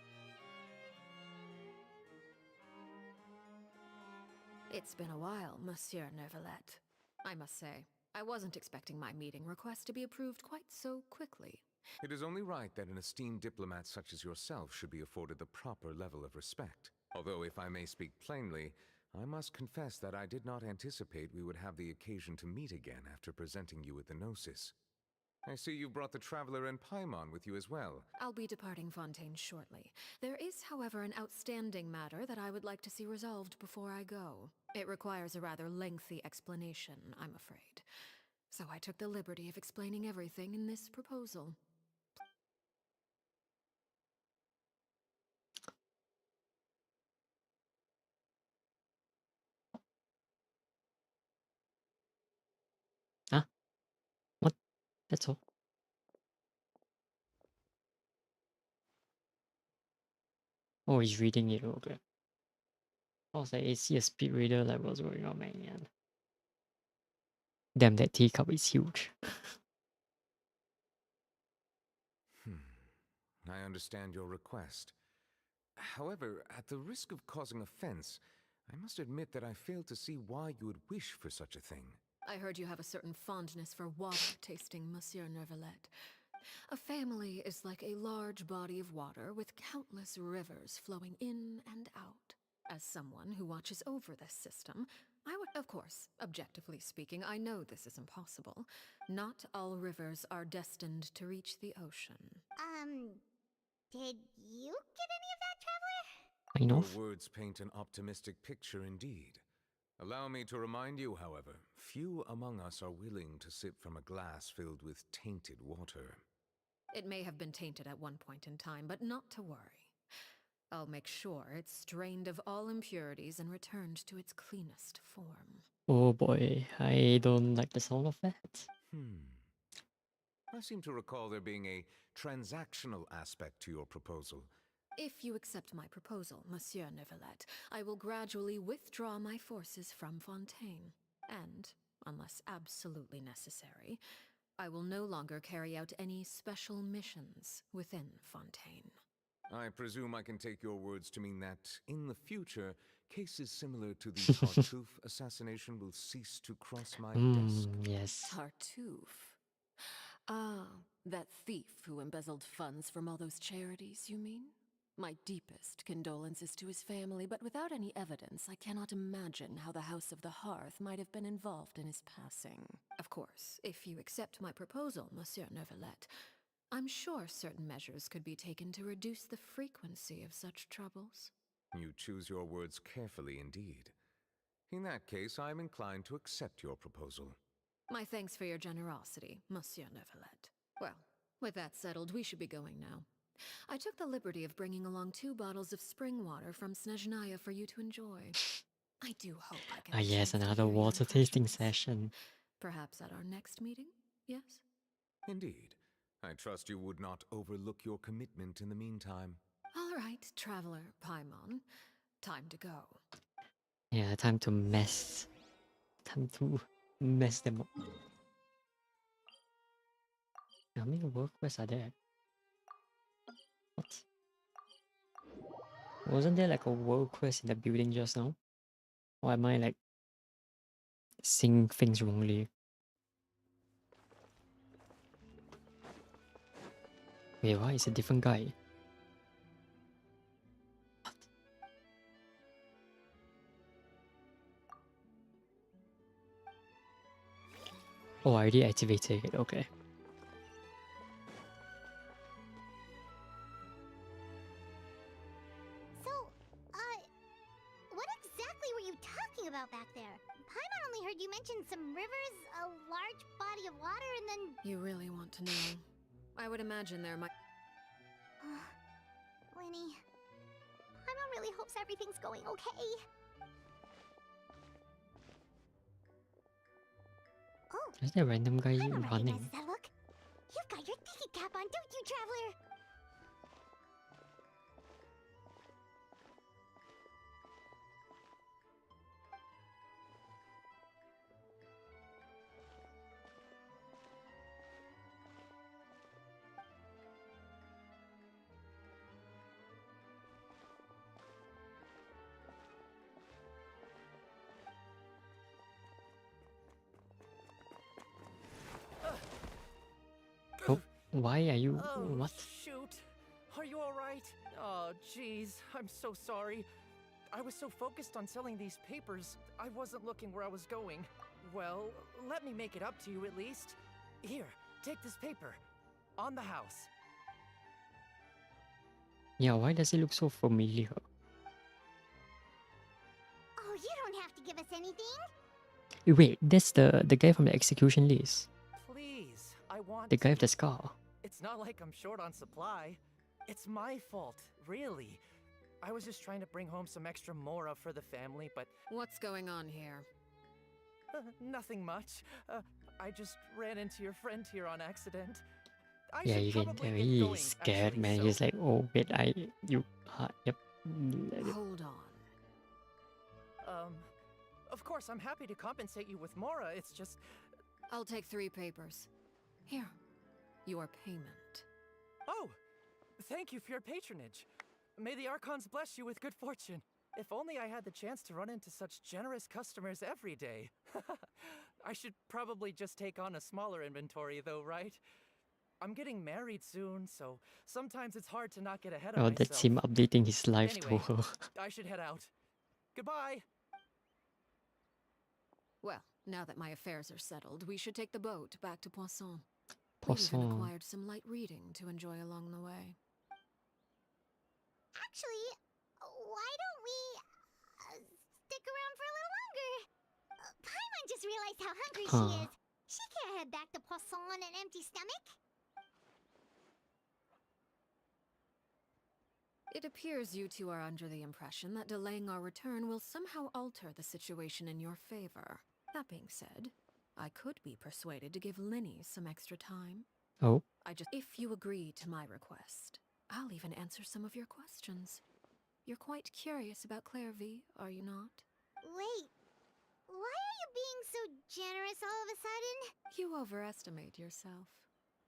Speaker 8: It's been a while, Monsieur Neuvillette. I must say, I wasn't expecting my meeting request to be approved quite so quickly.
Speaker 9: It is only right that an esteemed diplomat such as yourself should be afforded the proper level of respect. Although, if I may speak plainly, I must confess that I did not anticipate we would have the occasion to meet again after presenting you with the Gnosis. I see you brought the Traveler and Paimon with you as well.
Speaker 8: I'll be departing Fontaine shortly. There is, however, an outstanding matter that I would like to see resolved before I go. It requires a rather lengthy explanation, I'm afraid. So I took the liberty of explaining everything in this proposal.
Speaker 1: Huh? What? That's all. Oh, he's reading it, okay. I was like, is he a speed reader? Like, what's going on, man? Damn, that teacup is huge.
Speaker 9: I understand your request. However, at the risk of causing offense, I must admit that I fail to see why you would wish for such a thing.
Speaker 8: I heard you have a certain fondness for water tasting, Monsieur Neuvillette. A family is like a large body of water with countless rivers flowing in and out. As someone who watches over this system, I would, of course, objectively speaking, I know this is impossible. Not all rivers are destined to reach the ocean.
Speaker 4: Did you get any of that, Traveler?
Speaker 1: Kind
Speaker 9: Your
Speaker 1: of.
Speaker 9: words paint an optimistic picture indeed. Allow me to remind you, however, few among us are willing to sip from a glass filled with tainted water.
Speaker 8: It may have been tainted at one point in time, but not to worry. I'll make sure it's strained of all impurities and returned to its cleanest form.
Speaker 1: Oh boy, I don't like the sound of that.
Speaker 9: I seem to recall there being a transactional aspect to your proposal.
Speaker 8: If you accept my proposal, Monsieur Neuvillette, I will gradually withdraw my forces from Fontaine. And, unless absolutely necessary, I will no longer carry out any special missions within Fontaine.
Speaker 9: I presume I can take your words to mean that, in the future, cases similar to the Tartuffe assassination will cease to cross my desk.
Speaker 1: Yes.
Speaker 8: Tartuffe. Ah, that thief who embezzled funds from all those charities, you mean? My deepest condolences to his family, but without any evidence, I cannot imagine how the House of the Hearth might have been involved in his passing. Of course, if you accept my proposal, Monsieur Neuvillette, I'm sure certain measures could be taken to reduce the frequency of such troubles.
Speaker 9: You choose your words carefully indeed. In that case, I am inclined to accept your proposal.
Speaker 8: My thanks for your generosity, Monsieur Neuvillette. Well, with that settled, we should be going now. I took the liberty of bringing along 2 bottles of spring water from Snezhnaya for you to enjoy. I do hope I can...
Speaker 1: Ah yes, another water tasting session.
Speaker 8: Perhaps at our next meeting, yes?
Speaker 9: Indeed. I trust you would not overlook your commitment in the meantime.
Speaker 8: All right, Traveler Paimon. Time to go.
Speaker 1: Yeah, time to mess. Time to mess them up. How many work quests are there? What? Wasn't there like a world quest in the building just now? Or am I like seeing things wrongly? Wait, why is a different guy? What? Oh, I already activated it, okay.
Speaker 4: So, what exactly were you talking about back there? Paimon only heard you mention some rivers, a large body of water, and then...
Speaker 8: You really want to know? I would imagine there might...
Speaker 4: Lenny, Paimon really hopes everything's going okay. Oh,
Speaker 1: Is there a random guy
Speaker 4: Paimon
Speaker 1: running?
Speaker 4: recognizes that look. You've got your thinking cap on, don't you, Traveler?
Speaker 1: Why are you...
Speaker 7: Oh,
Speaker 1: what?
Speaker 7: shoot. Are you alright? Oh, jeez. I'm so sorry. I was so focused on selling these papers, I wasn't looking where I was going. Well, let me make it up to you at least. Here, take this paper. On the house.
Speaker 1: Yeah, why does it look so familiar?
Speaker 4: Oh, you don't have to give us anything.
Speaker 1: Wait, that's the guy from the execution list.
Speaker 7: Please, I want
Speaker 1: The guy
Speaker 7: to.
Speaker 1: with the scar.
Speaker 7: It's not like I'm short on supply. It's my fault, really. I was just trying to bring home some extra mora for the family, but
Speaker 8: What's going on here?
Speaker 7: nothing much. I just ran into your friend here on accident. I
Speaker 1: Yeah,
Speaker 7: should
Speaker 1: you can
Speaker 7: probably
Speaker 1: tell
Speaker 7: get
Speaker 1: he's
Speaker 7: going,
Speaker 1: scared,
Speaker 7: actually,
Speaker 1: man.
Speaker 7: so-
Speaker 1: He's like, oh wait, yep.
Speaker 8: Hold on.
Speaker 7: Of course, I'm happy to compensate you with mora. It's just...
Speaker 8: I'll take 3 papers. Here. Your payment.
Speaker 7: Oh! Thank you for your patronage. May the archons bless you with good fortune. If only I had the chance to run into such generous customers every day.
Speaker 10: I should probably just take on a smaller inventory though, right? I'm getting married soon, so sometimes it's hard to not get ahead of
Speaker 1: Oh,
Speaker 10: myself.
Speaker 1: that's him updating his life
Speaker 10: Anyway,
Speaker 1: to her.
Speaker 10: I should head out. Goodbye!
Speaker 8: Well, now that my affairs are settled, we should take the boat back to Poisson. We even
Speaker 1: Poisson.
Speaker 8: acquired some light reading to enjoy along the way.
Speaker 4: Actually, why don't we stick around for a little longer? Paimon just realized how hungry she
Speaker 1: Huh.
Speaker 4: is. She can't head back to Poisson on an empty stomach.
Speaker 8: It appears you two are under the impression that delaying our return will somehow alter the situation in your favor. That being said, I could be persuaded to give Linny some extra time.
Speaker 1: Oh,
Speaker 8: If you agree to my request, I'll even answer some of your questions. You're quite curious about Khaenri'ah, are you not?
Speaker 4: Wait, why are you being so generous all of a sudden?
Speaker 8: You overestimate yourself.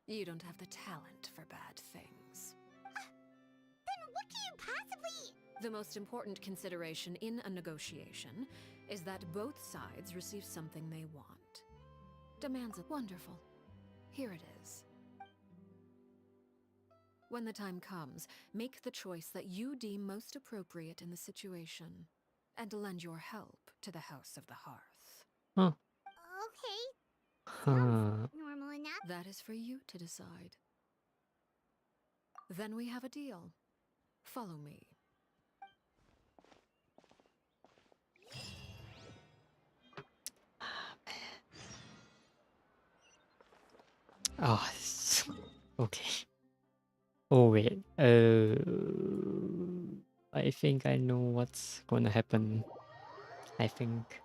Speaker 8: You don't have the talent for bad things.
Speaker 4: Then what can you possibly...
Speaker 8: The most important consideration in a negotiation is that both sides receive something they want. Demands are wonderful. Here it is. When the time comes, make the choice that you deem most appropriate in the situation, and lend your help to the House of the Hearth.
Speaker 1: huh.
Speaker 4: Okay,
Speaker 1: Huh.
Speaker 4: normal enough.
Speaker 8: That is for you to decide. Then we have a deal. Follow me.
Speaker 1: Oh, okay. Oh wait. I think I know what's gonna happen. I think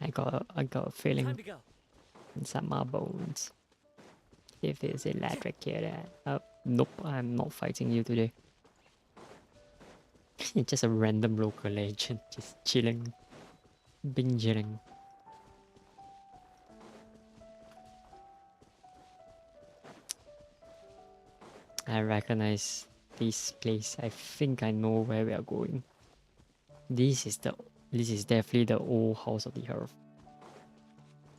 Speaker 1: I got a feeling
Speaker 10: Time to go.
Speaker 1: inside my bones. If it's electric, nope, I'm not fighting you today. It's just a random local legend, just chilling, binging. I recognize this place. I think I know where we are going. This is definitely the old House of the Hearth.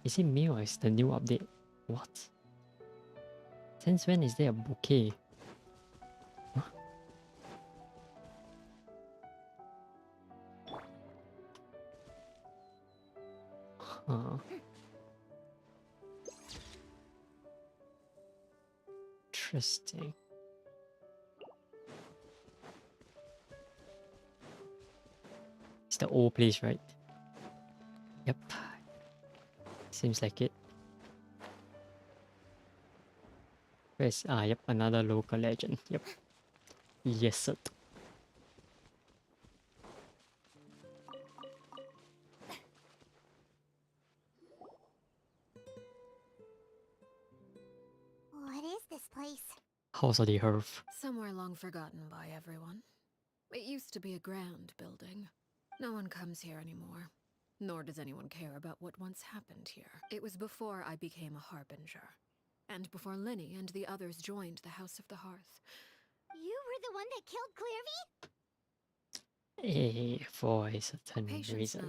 Speaker 1: Is it me or is the new update? What? Since when is there a bouquet? Huh? Huh. Interesting. It's the old place, right? Yep. Seems like it. Where's yep, another local legend. Yep. Yes, sir.
Speaker 4: What is this place?
Speaker 1: House of the Hearth.
Speaker 8: Somewhere long forgotten by everyone. It used to be a grand building. No one comes here anymore. Nor does anyone care about what once happened here. It was before I became a harbinger. And before Linny and the others joined the House of the Hearth.
Speaker 4: You were the one that killed Khaenri'ah?
Speaker 1: For a certain
Speaker 8: Patience
Speaker 1: reason.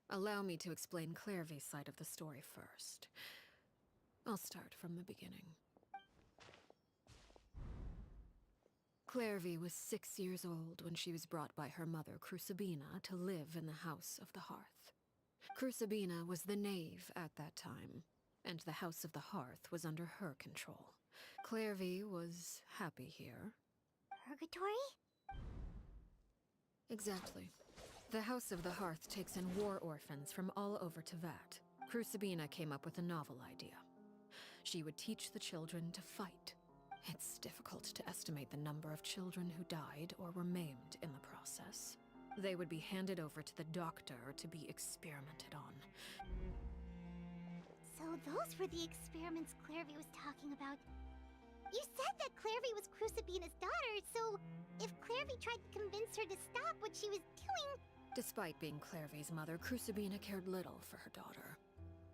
Speaker 8: now. Allow me to explain Khaenri'ah's side of the story first. I'll start from the beginning. Khaenri'ah was 6 years old when she was brought by her mother, Crucibina, to live in the House of the Hearth. Crucibina was the knave at that time, and the House of the Hearth was under her control. Khaenri'ah was happy here.
Speaker 4: Purgatory?
Speaker 8: Exactly. The House of the Hearth takes in war orphans from all over Teyvat. Crucibina came up with a novel idea. She would teach the children to fight. It's difficult to estimate the number of children who died or were maimed in the process. They would be handed over to the doctor to be experimented on.
Speaker 4: So those were the experiments Khaenri'ah was talking about. You said that Khaenri'ah was Crucibina's daughter, so if Khaenri'ah tried to convince her to stop what she was doing...
Speaker 8: Despite being Khaenri'ah's mother, Crucibina cared little for her daughter.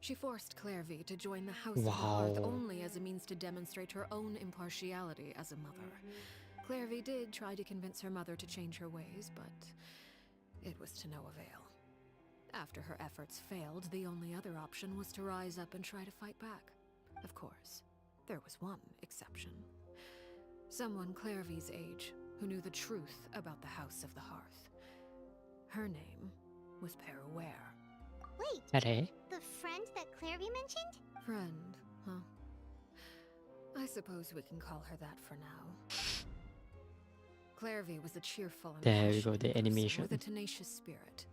Speaker 8: She forced Khaenri'ah to join the House of the Hearth
Speaker 1: Wow.
Speaker 8: only as a means to demonstrate her own impartiality as a mother. Khaenri'ah did try to convince her mother to change her ways, but it was to no avail. After her efforts failed, the only other option was to rise up and try to fight back. Of course, there was one exception. Someone Clairvy's age, who knew the truth about the House of the Hearth. Her name was Peruware.
Speaker 4: Wait,
Speaker 1: Hello?
Speaker 4: the friend that Clairvy mentioned?
Speaker 8: Friend, huh? I suppose we can call her that for now. Clairvy was a cheerful and
Speaker 1: There we
Speaker 8: passionate
Speaker 1: go, the
Speaker 8: person
Speaker 1: animation.
Speaker 8: with a tenacious spirit.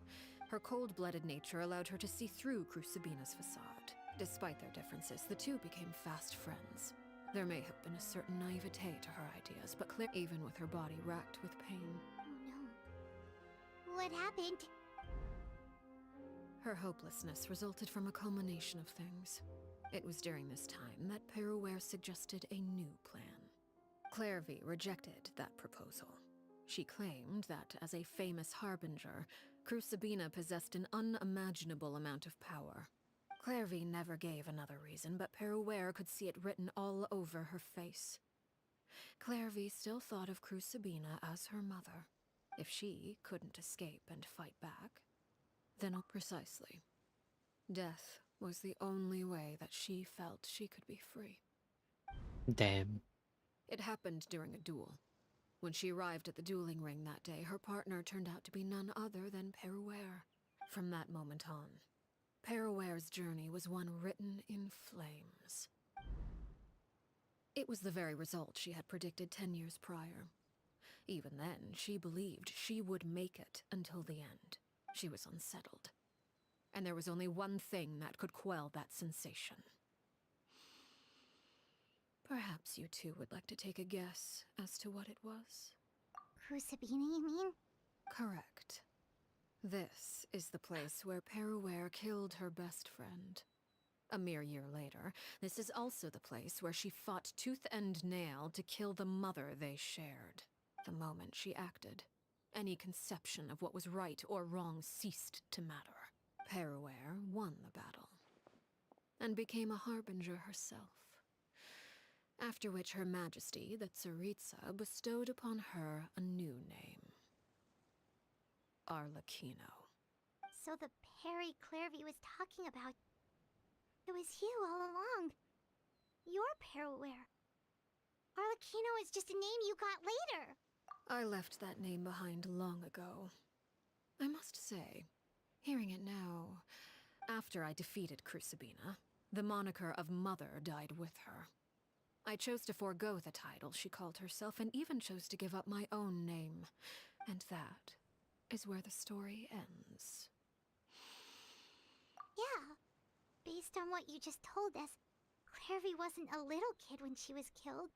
Speaker 8: Her cold-blooded nature allowed her to see through Crucibina's facade. Despite their differences, the two became fast friends. There may have been a certain naivete to her ideas, but Claire, even with her body racked with pain.
Speaker 4: Oh no. What happened?
Speaker 8: Her hopelessness resulted from a culmination of things. It was during this time that Peruware suggested a new plan. Clairvy rejected that proposal. She claimed that, as a famous harbinger, Crucibina possessed an unimaginable amount of power. Clairvy never gave another reason, but Peruware could see it written all over her face. Clairvy still thought of Crucibina as her mother. If she couldn't escape and fight back, then precisely. Death was the only way that she felt she could be free.
Speaker 1: Damn.
Speaker 8: It happened during a duel. When she arrived at the dueling ring that day, her partner turned out to be none other than Peruware. From that moment on, Peruware's journey was one written in flames. It was the very result she had predicted 10 years prior. Even then, she believed she would make it until the end. She was unsettled. And there was only one thing that could quell that sensation. Perhaps you two would like to take a guess as to what it was?
Speaker 4: Crucibina, you mean?
Speaker 8: Correct. This is the place where Peruware killed her best friend. A mere year later, this is also the place where she fought tooth and nail to kill the mother they shared. The moment she acted, any conception of what was right or wrong ceased to matter. Peruware won the battle, and became a harbinger herself. After which Her Majesty, the Tsaritsa, bestowed upon her a new name. Arlecchino.
Speaker 4: So the Perry Clairvy was talking about... It was you all along. You're Peruware. Arlecchino is just a name you got later.
Speaker 8: I left that name behind long ago. I must say, hearing it now, after I defeated Crucibina, the moniker of Mother died with her. I chose to forego the title she called herself, and even chose to give up my own name. And that is where the story ends.
Speaker 4: Yeah. Based on what you just told us, Clairvy wasn't a little kid when she was killed.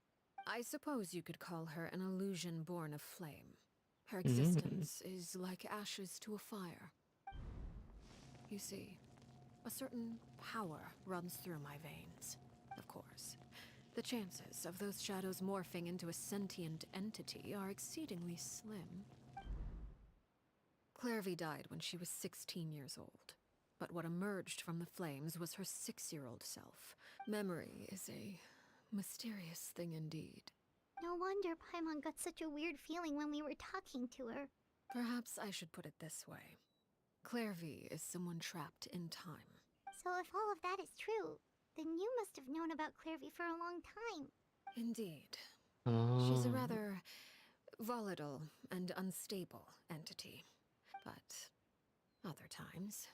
Speaker 8: I suppose you could call her an illusion born of flame. Her existence is like ashes to a fire. You see, a certain power runs through my veins. Of course, the chances of those shadows morphing into a sentient entity are exceedingly slim. Clairvy died when she was 16 years old. But what emerged from the flames was her 6-year-old self. Memory is a mysterious thing indeed.
Speaker 4: No wonder Paimon got such a weird feeling when we were talking to her.
Speaker 8: Perhaps I should put it this way. Clairvy is someone trapped in time.
Speaker 4: So if all of that is true, then you must have known about Clairvy for a long time.
Speaker 8: Indeed.
Speaker 1: Oh.
Speaker 8: She's a rather volatile and unstable entity. But other times,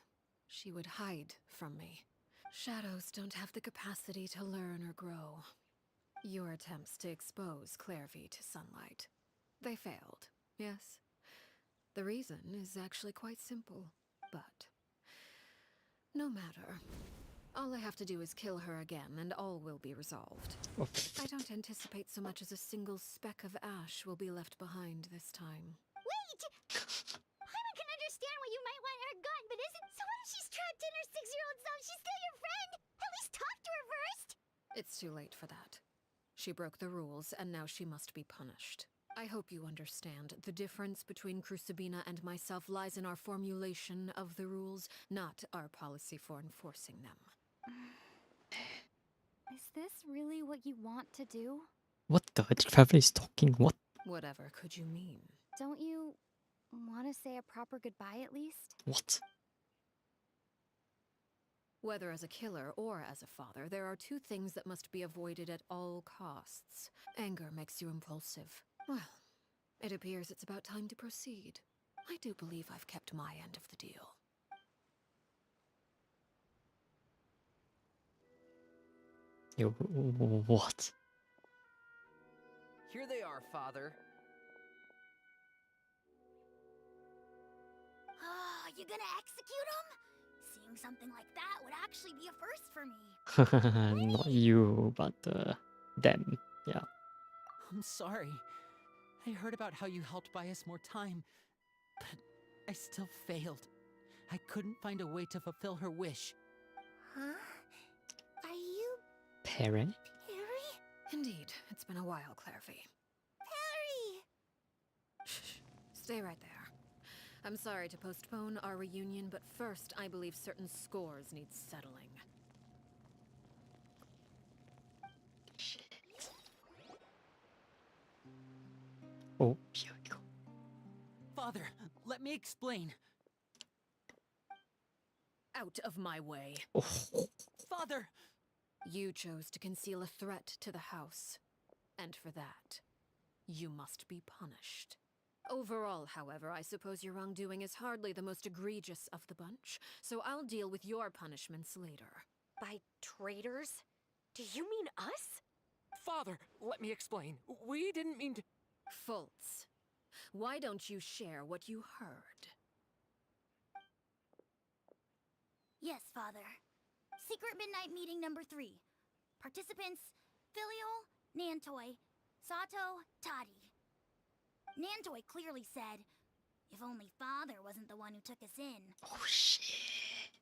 Speaker 8: she would hide from me. Shadows don't have the capacity to learn or grow. Your attempts to expose Clairvy to sunlight, they failed, yes? The reason is actually quite simple, but no matter. All I have to do is kill her again, and all will be resolved. I don't anticipate so much as a single speck of ash will be left behind this time.
Speaker 4: Wait! Paimon can understand why you might want her gone, but isn't... So what if she's trapped in her 6-year-old self? She's still your friend! At least talk to her first!
Speaker 8: It's too late for that. She broke the rules, and now she must be punished. I hope you understand. The difference between Crucibina and myself lies in our formulation of the rules, not our policy for enforcing them.
Speaker 11: Is this really what you want to do?
Speaker 1: What the? The traveler is talking. What?
Speaker 8: Whatever could you mean?
Speaker 11: Don't you want to say a proper goodbye at least?
Speaker 1: What?
Speaker 8: Whether as a killer or as a father, there are two things that must be avoided at all costs. Anger makes you impulsive. Well, it appears it's about time to proceed. I do believe I've kept my end of the deal.
Speaker 1: Yo, what?
Speaker 5: Here they are, Father.
Speaker 4: You gonna execute him? Seeing something like that would actually be a first for me.
Speaker 1: Not you, but them. Yeah.
Speaker 2: I'm sorry. I heard about how you helped buy us more time, but I still failed. I couldn't find a way to fulfill her wish.
Speaker 4: Huh? Are you
Speaker 1: Parent?
Speaker 4: Harry?
Speaker 8: Indeed, it's been a while, Clairvy.
Speaker 4: Harry!
Speaker 8: Shh. Stay right there. I'm sorry to postpone our reunion, but first I believe certain scores need settling.
Speaker 1: Oh, here we go.
Speaker 2: Father, let me explain.
Speaker 8: Out of my way.
Speaker 1: Oh.
Speaker 2: Father!
Speaker 8: You chose to conceal a threat to the house, and for that, you must be punished. Overall, however, I suppose your wrongdoing is hardly the most egregious of the bunch, so I'll deal with your punishments later.
Speaker 12: By traitors? Do you mean us?
Speaker 7: Father, let me explain. We didn't mean to...
Speaker 8: Fultz, why don't you share what you heard?
Speaker 4: Yes, Father. Secret Midnight Meeting number 3. Participants, Filial, Nantoi, Sato, Tadi. Nantoi clearly said, if only Father wasn't the one who took us in.
Speaker 1: Oh, shit.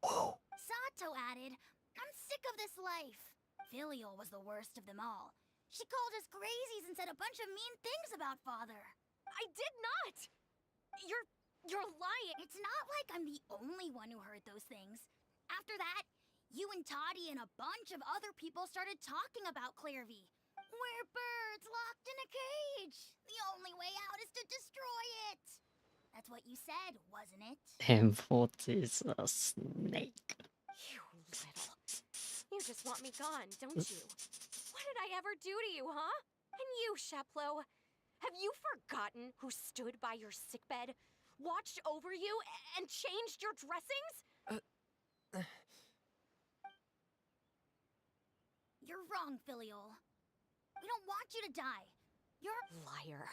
Speaker 4: Sato added, I'm sick of this life. Filial was the worst of them all. She called us crazies and said a bunch of mean things about Father.
Speaker 12: I did not! You're lying!
Speaker 4: It's not like I'm the only one who heard those things. After that, you and Toddy and a bunch of other people started talking about Clairvy. We're birds locked in a cage. The only way out is to destroy it. That's what you said, wasn't it?
Speaker 1: And Fultz is a snake.
Speaker 12: You little... You just want me gone, don't you? What did I ever do to you, huh? And you, Sheplo, have you forgotten who stood by your sickbed, watched over you, and changed your dressings?
Speaker 4: You're wrong, Filial. We don't want you to die. You're...
Speaker 12: Liar.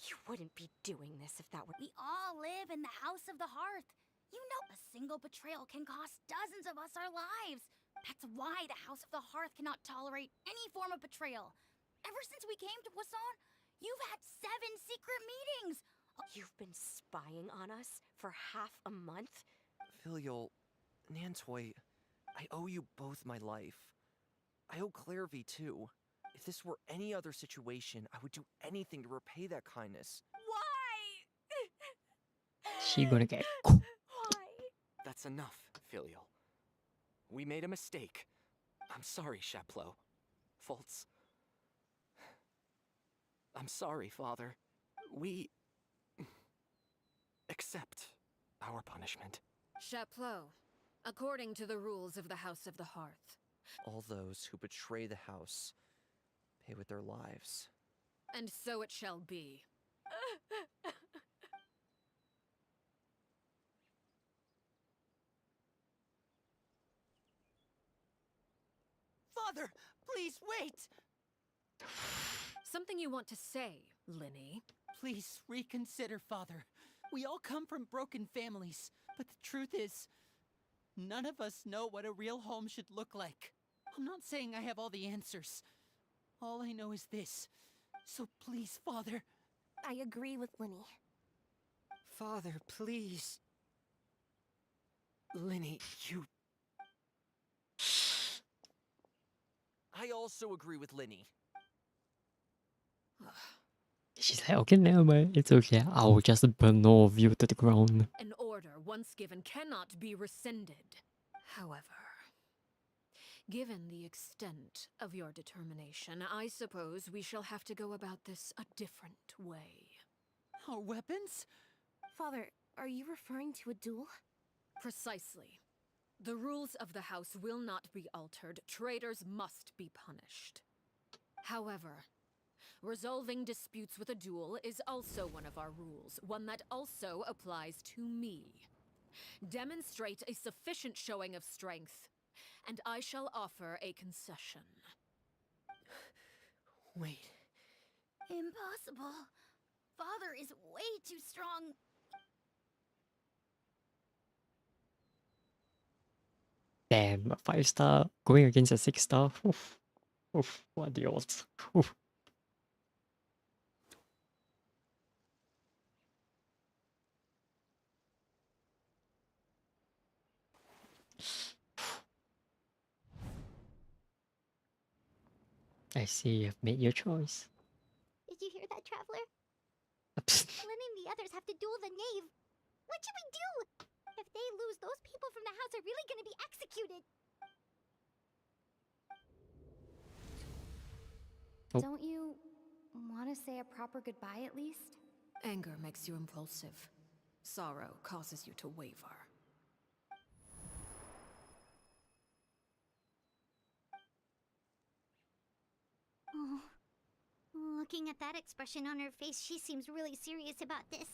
Speaker 12: You wouldn't be doing this if that were...
Speaker 4: We all live in the House of the Hearth. You know a single betrayal can cost dozens of us our lives. That's why the House of the Hearth cannot tolerate any form of betrayal. Ever since we came to Poisson, you've had 7 secret meetings.
Speaker 12: You've been spying on us for half a month?
Speaker 5: Filial, Nantoi, I owe you both my life. I owe Clairvy too. If this were any other situation, I would do anything to repay that kindness.
Speaker 12: Why?
Speaker 1: She gonna get...
Speaker 12: Why?
Speaker 7: That's enough, Filial. We made a mistake. I'm sorry, Sheplo. Fultz. I'm sorry, Father. We... accept our punishment.
Speaker 8: Sheplo, according to the rules of the House of the Hearth.
Speaker 5: All those who betray the house pay with their lives.
Speaker 8: And so it shall be.
Speaker 2: Father, please wait!
Speaker 8: Something you want to say, Linny?
Speaker 2: Please reconsider, Father. We all come from broken families, but the truth is, none of us know what a real home should look like. I'm not saying I have all the answers. All I know is this. So please, Father.
Speaker 3: I agree with Linny.
Speaker 6: Father, please.
Speaker 7: Linny, you...
Speaker 5: I also agree with Linny.
Speaker 1: She's like, okay, never mind. It's okay. I'll just burn all of you to the ground.
Speaker 8: An order once given cannot be rescinded. However, given the extent of your determination, I suppose we shall have to go about this a different way.
Speaker 2: Our weapons?
Speaker 3: Father, are you referring to a duel?
Speaker 8: Precisely. The rules of the house will not be altered. Traitors must be punished. However, resolving disputes with a duel is also one of our rules, one that also applies to me. Demonstrate a sufficient showing of strength, and I shall offer a concession.
Speaker 6: Wait.
Speaker 4: Impossible. Father is way too strong.
Speaker 1: Damn, a 5-star going against a 6-star. Oof. Oof. What are the odds? Oof. I see you've made your choice.
Speaker 4: Did you hear that, Traveler? Letting the others have to duel the knave. What should we do? If they lose, those people from the house are really gonna be executed.
Speaker 1: Oh.
Speaker 11: Don't you want to say a proper goodbye at least?
Speaker 8: Anger makes you impulsive. Sorrow causes you to waver.
Speaker 4: Oh. Looking at that expression on her face, she seems really serious about this.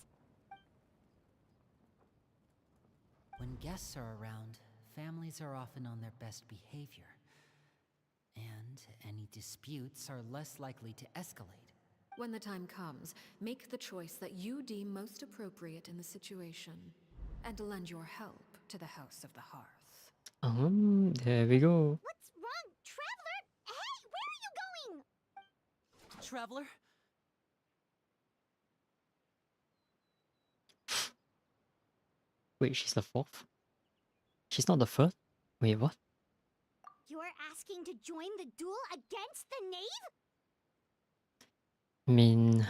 Speaker 2: When guests are around, families are often on their best behavior. And any disputes are less likely to escalate.
Speaker 8: When the time comes, make the choice that you deem most appropriate in the situation, and lend your help to the House of the Hearth.
Speaker 1: There we go.
Speaker 4: What's wrong, Traveler? Hey, where are you going?
Speaker 2: Traveler?
Speaker 1: Wait, she's the 4th? She's not the 1st? Wait, what?
Speaker 4: You're asking to join the duel against the knave?
Speaker 1: I mean...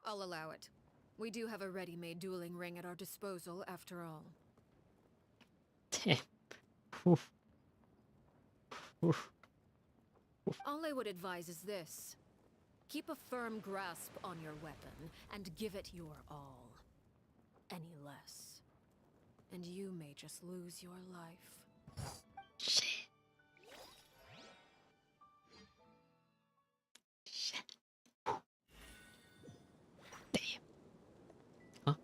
Speaker 8: I'll allow it. We do have a ready-made dueling ring at our disposal, after all.
Speaker 1: Damn. Oof. Oof.
Speaker 8: All I would advise is this. Keep a firm grasp on your weapon, and give it your all. Any less, and you may just lose your life.
Speaker 1: Shit. Shit. Damn. Huh?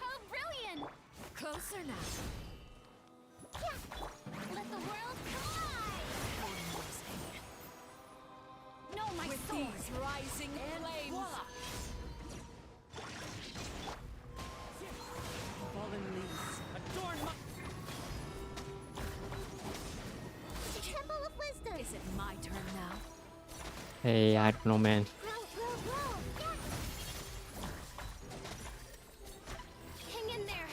Speaker 4: How brilliant!
Speaker 8: Closer now.
Speaker 4: Yeah. Let the world collide! No, my
Speaker 8: With
Speaker 4: sword!
Speaker 8: these rising flames.
Speaker 2: Fallen leaves, adorn my...
Speaker 4: Temple of Wisdom!
Speaker 8: Is it my turn now?
Speaker 1: Hey, I don't know, man.
Speaker 4: Roll, roll, roll! Yeah! Hang in there!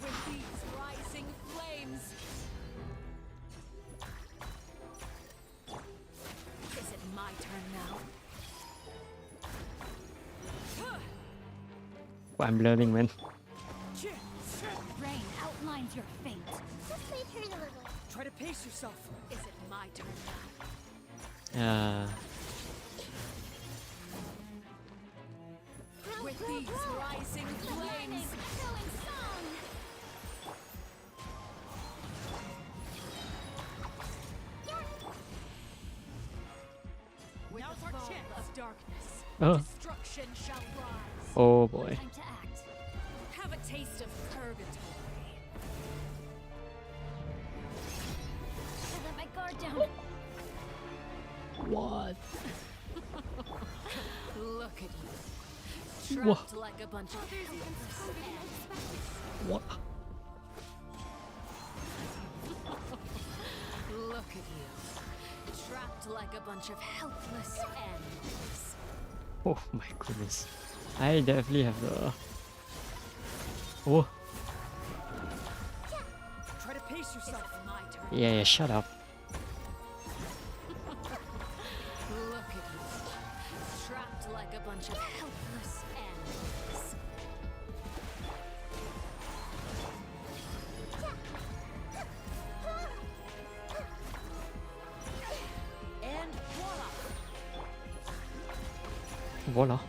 Speaker 8: With these rising flames. Is it my turn now?
Speaker 1: I'm learning, man.
Speaker 4: Rain outlines your fate. Just leave her a little.
Speaker 10: Try to pace yourself.
Speaker 8: Is it my turn now? With these rising flames.
Speaker 4: Echoing song!
Speaker 8: With
Speaker 2: Now's
Speaker 8: the
Speaker 2: our
Speaker 8: fall
Speaker 2: chance.
Speaker 8: of darkness,
Speaker 1: Oh.
Speaker 8: destruction shall rise.
Speaker 1: Oh boy.
Speaker 4: Time to act.
Speaker 8: Have a taste of purgatory.
Speaker 4: I let my guard down.
Speaker 1: What?
Speaker 8: Look at you.
Speaker 1: Wha-
Speaker 8: Trapped like a bunch of helpless ants.
Speaker 1: What?
Speaker 8: Look at you. Trapped like a bunch of helpless animals.
Speaker 1: Oh my goodness. I definitely have the... Oh.
Speaker 10: Try to pace
Speaker 8: Is
Speaker 10: yourself.
Speaker 8: it my turn?
Speaker 1: Yeah, shut up.
Speaker 8: Look at you. Trapped like a bunch of helpless animals.
Speaker 1: voila.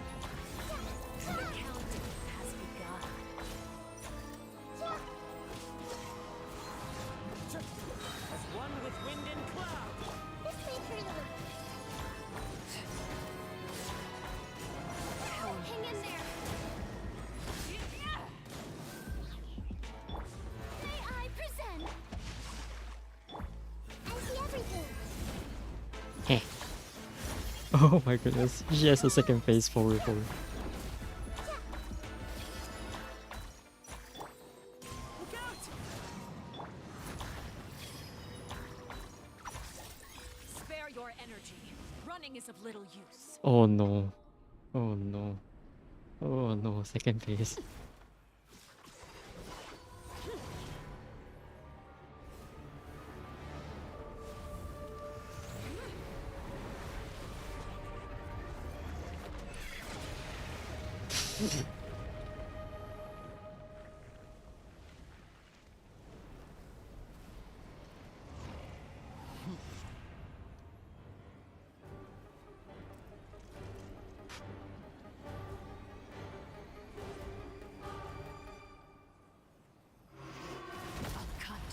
Speaker 1: Heh. Oh my goodness, she has a second phase forward.
Speaker 8: Spare your energy. Running is of little use.
Speaker 1: Oh no. Oh no. Oh no, second phase.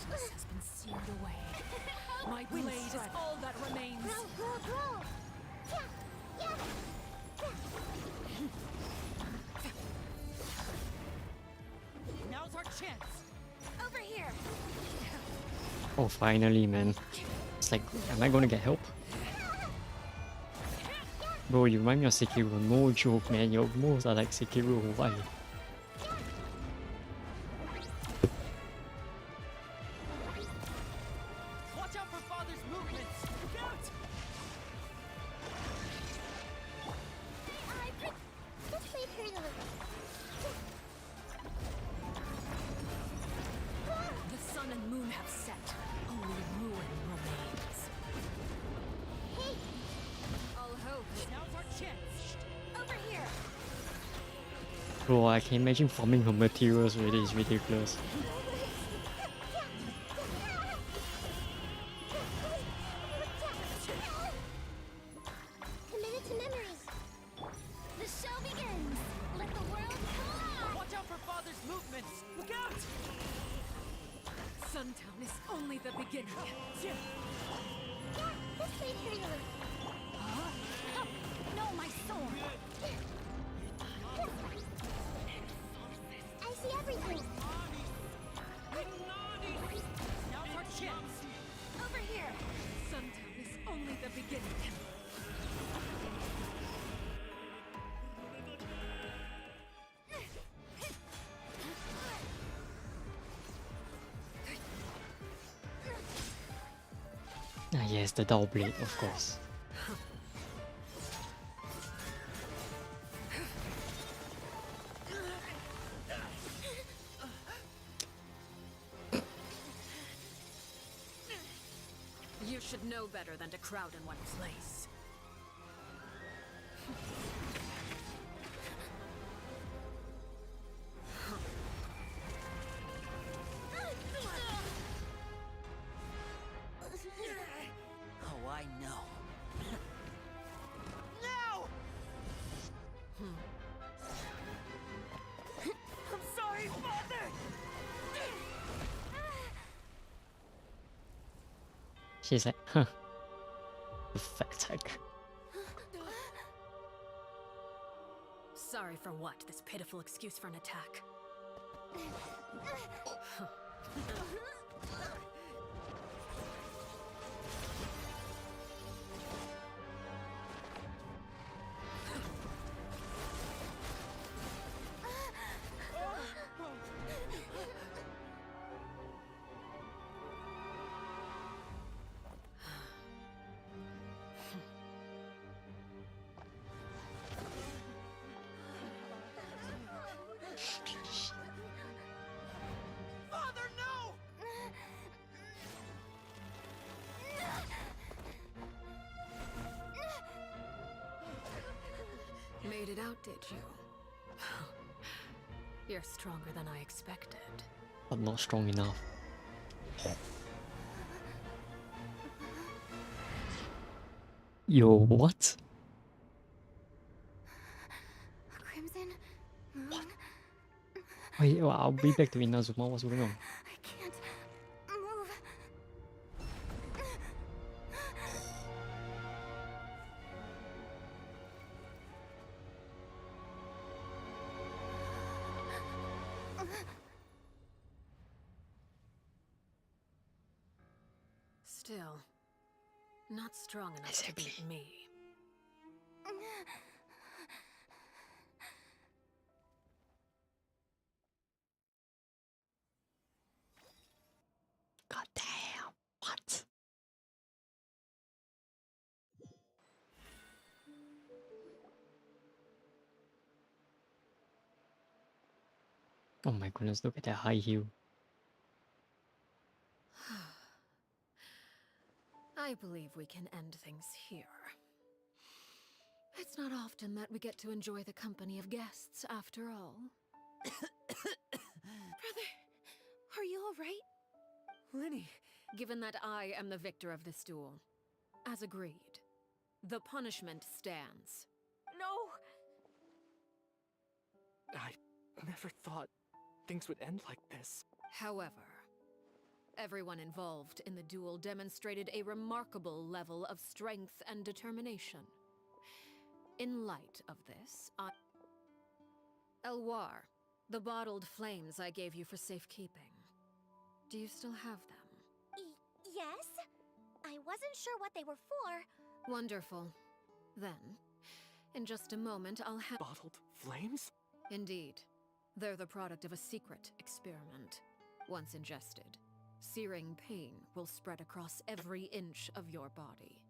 Speaker 8: This has been seared away. My blade is all that remains.
Speaker 2: Now's our chance.
Speaker 12: Over here.
Speaker 1: Oh, finally, man. It's like, am I gonna get help? Bro, you remind me of Sekiro. No joke, man. Your moves are like Sekiro. Why?
Speaker 2: Watch out for father's movements. Look out!
Speaker 8: The sun and moon have set. Only ruin remains. All hope.
Speaker 2: Now's our chance.
Speaker 12: Over here.
Speaker 1: Bro, I can imagine farming her materials already. It's ridiculous.
Speaker 4: Committed to memory. The show begins. Let the world collide.
Speaker 2: Watch out for father's movements. Look out!
Speaker 8: Suntown is only the beginning.
Speaker 4: This way, Khaenri'ah. No, my sword. I see everything.
Speaker 2: Now's our chance.
Speaker 12: Over here.
Speaker 8: Suntown is only the beginning.
Speaker 1: Ah, yes, the Dao Blade, of course.
Speaker 8: You should know better than to crowd in one place.
Speaker 2: Oh, I know. Now! I'm sorry, father!
Speaker 1: She's like, huh. Pathetic.
Speaker 8: Sorry for what? This pitiful excuse for an attack.
Speaker 2: Father, no!
Speaker 8: Made it out, did you? You're stronger than I expected.
Speaker 1: But not strong enough. Yo, what? Wait, well, I'll be back to Inazuma. What's going on?
Speaker 4: I can't move.
Speaker 8: Still, not strong enough to beat me.
Speaker 1: God damn. What? Oh my goodness, look at that high heel.
Speaker 8: I believe we can end things here. It's not often that we get to enjoy the company of guests, after all.
Speaker 3: Brother, are you alright?
Speaker 6: Lenny!
Speaker 8: Given that I am the victor of this duel, as agreed, the punishment stands.
Speaker 12: No!
Speaker 10: I never thought things would end like this.
Speaker 8: However, everyone involved in the duel demonstrated a remarkable level of strength and determination. In light of this, Elwar, the bottled flames I gave you for safekeeping. Do you still have them?
Speaker 4: Yes? I wasn't sure what they were for.
Speaker 8: Wonderful. Then, in just a moment, I'll have—
Speaker 10: Bottled flames?
Speaker 8: Indeed. They're the product of a secret experiment. Once ingested, searing pain will spread across every inch of your body.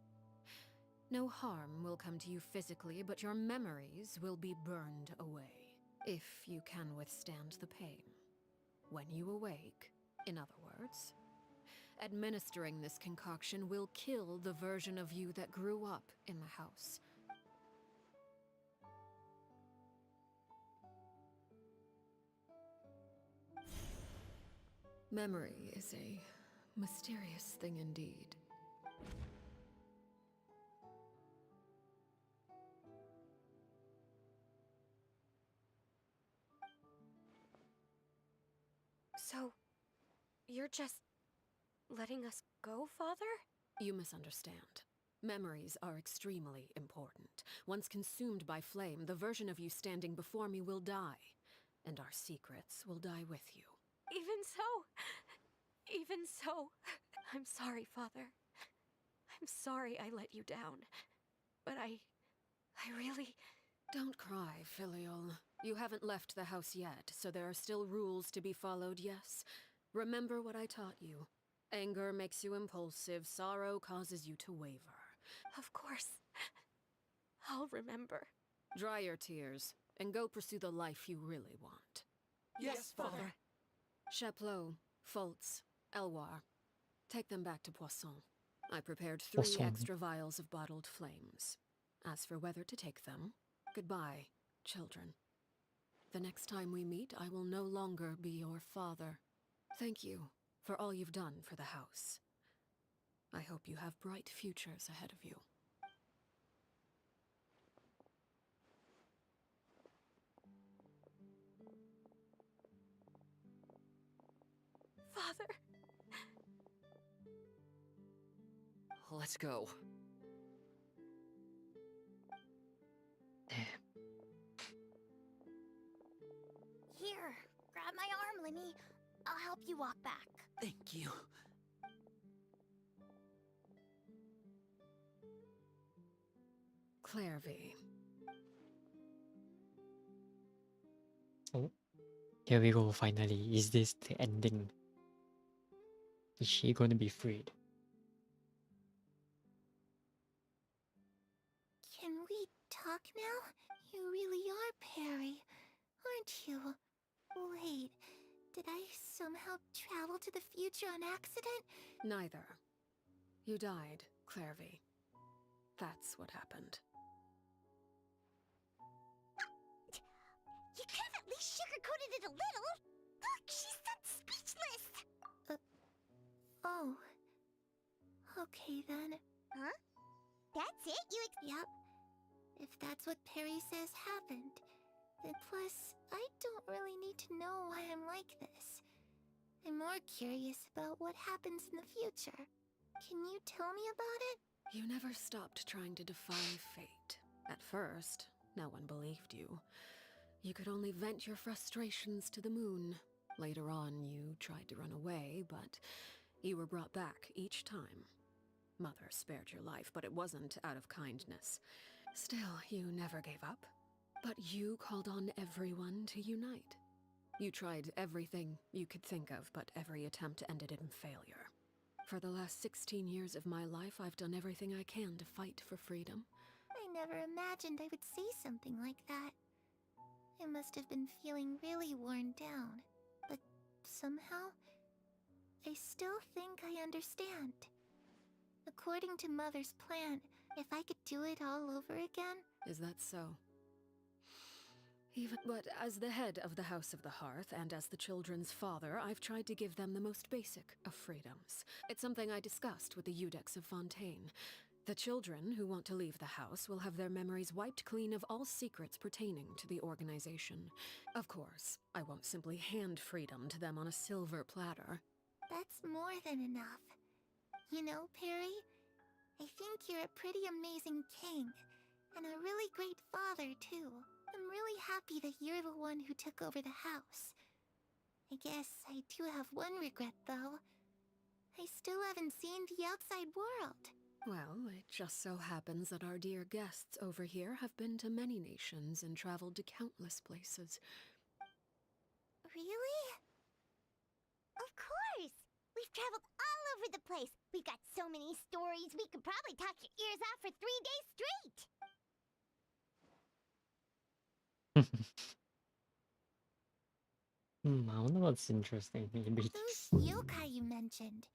Speaker 8: No harm will come to you physically, but your memories will be burned away. If you can withstand the pain. When you awake, in other words, administering this concoction will kill the version of you that grew up in the house. Memory is a mysterious thing indeed.
Speaker 12: So, you're just letting us go, Father?
Speaker 8: You misunderstand. Memories are extremely important. Once consumed by flame, the version of you standing before me will die, and our secrets will die with you.
Speaker 12: Even so, I'm sorry, Father. I'm sorry I let you down. But I really...
Speaker 8: Don't cry, Filial. You haven't left the house yet, so there are still rules to be followed, yes? Remember what I taught you. Anger makes you impulsive, sorrow causes you to waver.
Speaker 12: Of course. I'll remember.
Speaker 8: Dry your tears, and go pursue the life you really want.
Speaker 10: Yes, Father.
Speaker 8: Chaplot, Foltz, Elwar. Take them back to Poisson. I prepared 3
Speaker 1: Poisson.
Speaker 8: extra vials of bottled flames. As for whether to take them, goodbye, children. The next time we meet, I will no longer be your father. Thank you for all you've done for the house. I hope you have bright futures ahead of you.
Speaker 12: Father.
Speaker 6: Let's go.
Speaker 4: Here, grab my arm, Lenny. I'll help you walk back.
Speaker 10: Thank you.
Speaker 8: Clairvy.
Speaker 1: Oh, here we go, finally. Is this the ending? Is she going to be freed?
Speaker 4: Can we talk now? You really are Perry, aren't you? Wait, did I somehow travel to the future on accident?
Speaker 8: Neither. You died, Clairvy. That's what happened.
Speaker 4: You could have at least sugarcoated it a little. Look, she's done speechless. Oh. Okay then. Huh? That's it? Yep. If that's what Perry says happened, Plus, I don't really need to know why I'm like this. I'm more curious about what happens in the future. Can you tell me about it?
Speaker 8: You never stopped trying to defy fate. At first, no one believed you. You could only vent your frustrations to the moon. Later on, you tried to run away, but you were brought back each time. Mother spared your life, but it wasn't out of kindness. Still, you never gave up. But you called on everyone to unite. You tried everything you could think of, but every attempt ended in failure. For the last 16 years of my life, I've done everything I can to fight for freedom.
Speaker 4: I never imagined I would say something like that. I must have been feeling really worn down. But somehow, I still think I understand. According to Mother's plan, if I could do it all over again...
Speaker 8: Is that so? But as the head of the House of the Hearth, and as the children's father, I've tried to give them the most basic of freedoms. It's something I discussed with the Eudex of Fontaine. The children who want to leave the house will have their memories wiped clean of all secrets pertaining to the organization. Of course, I won't simply hand freedom to them on a silver platter.
Speaker 4: That's more than enough. You know, Perry, I think you're a pretty amazing king, and a really great father, too. I'm really happy that you're the one who took over the house. I guess I do have one regret, though. I still haven't seen the outside world.
Speaker 8: Well, it just so happens that our dear guests over here have been to many nations and traveled to countless places.
Speaker 4: Really?
Speaker 13: Of course! We've traveled all over the place. We've got so many stories, we could probably talk your ears off for 3 days straight!
Speaker 1: I wonder what's interesting. Maybe.
Speaker 4: Those yokai you mentioned,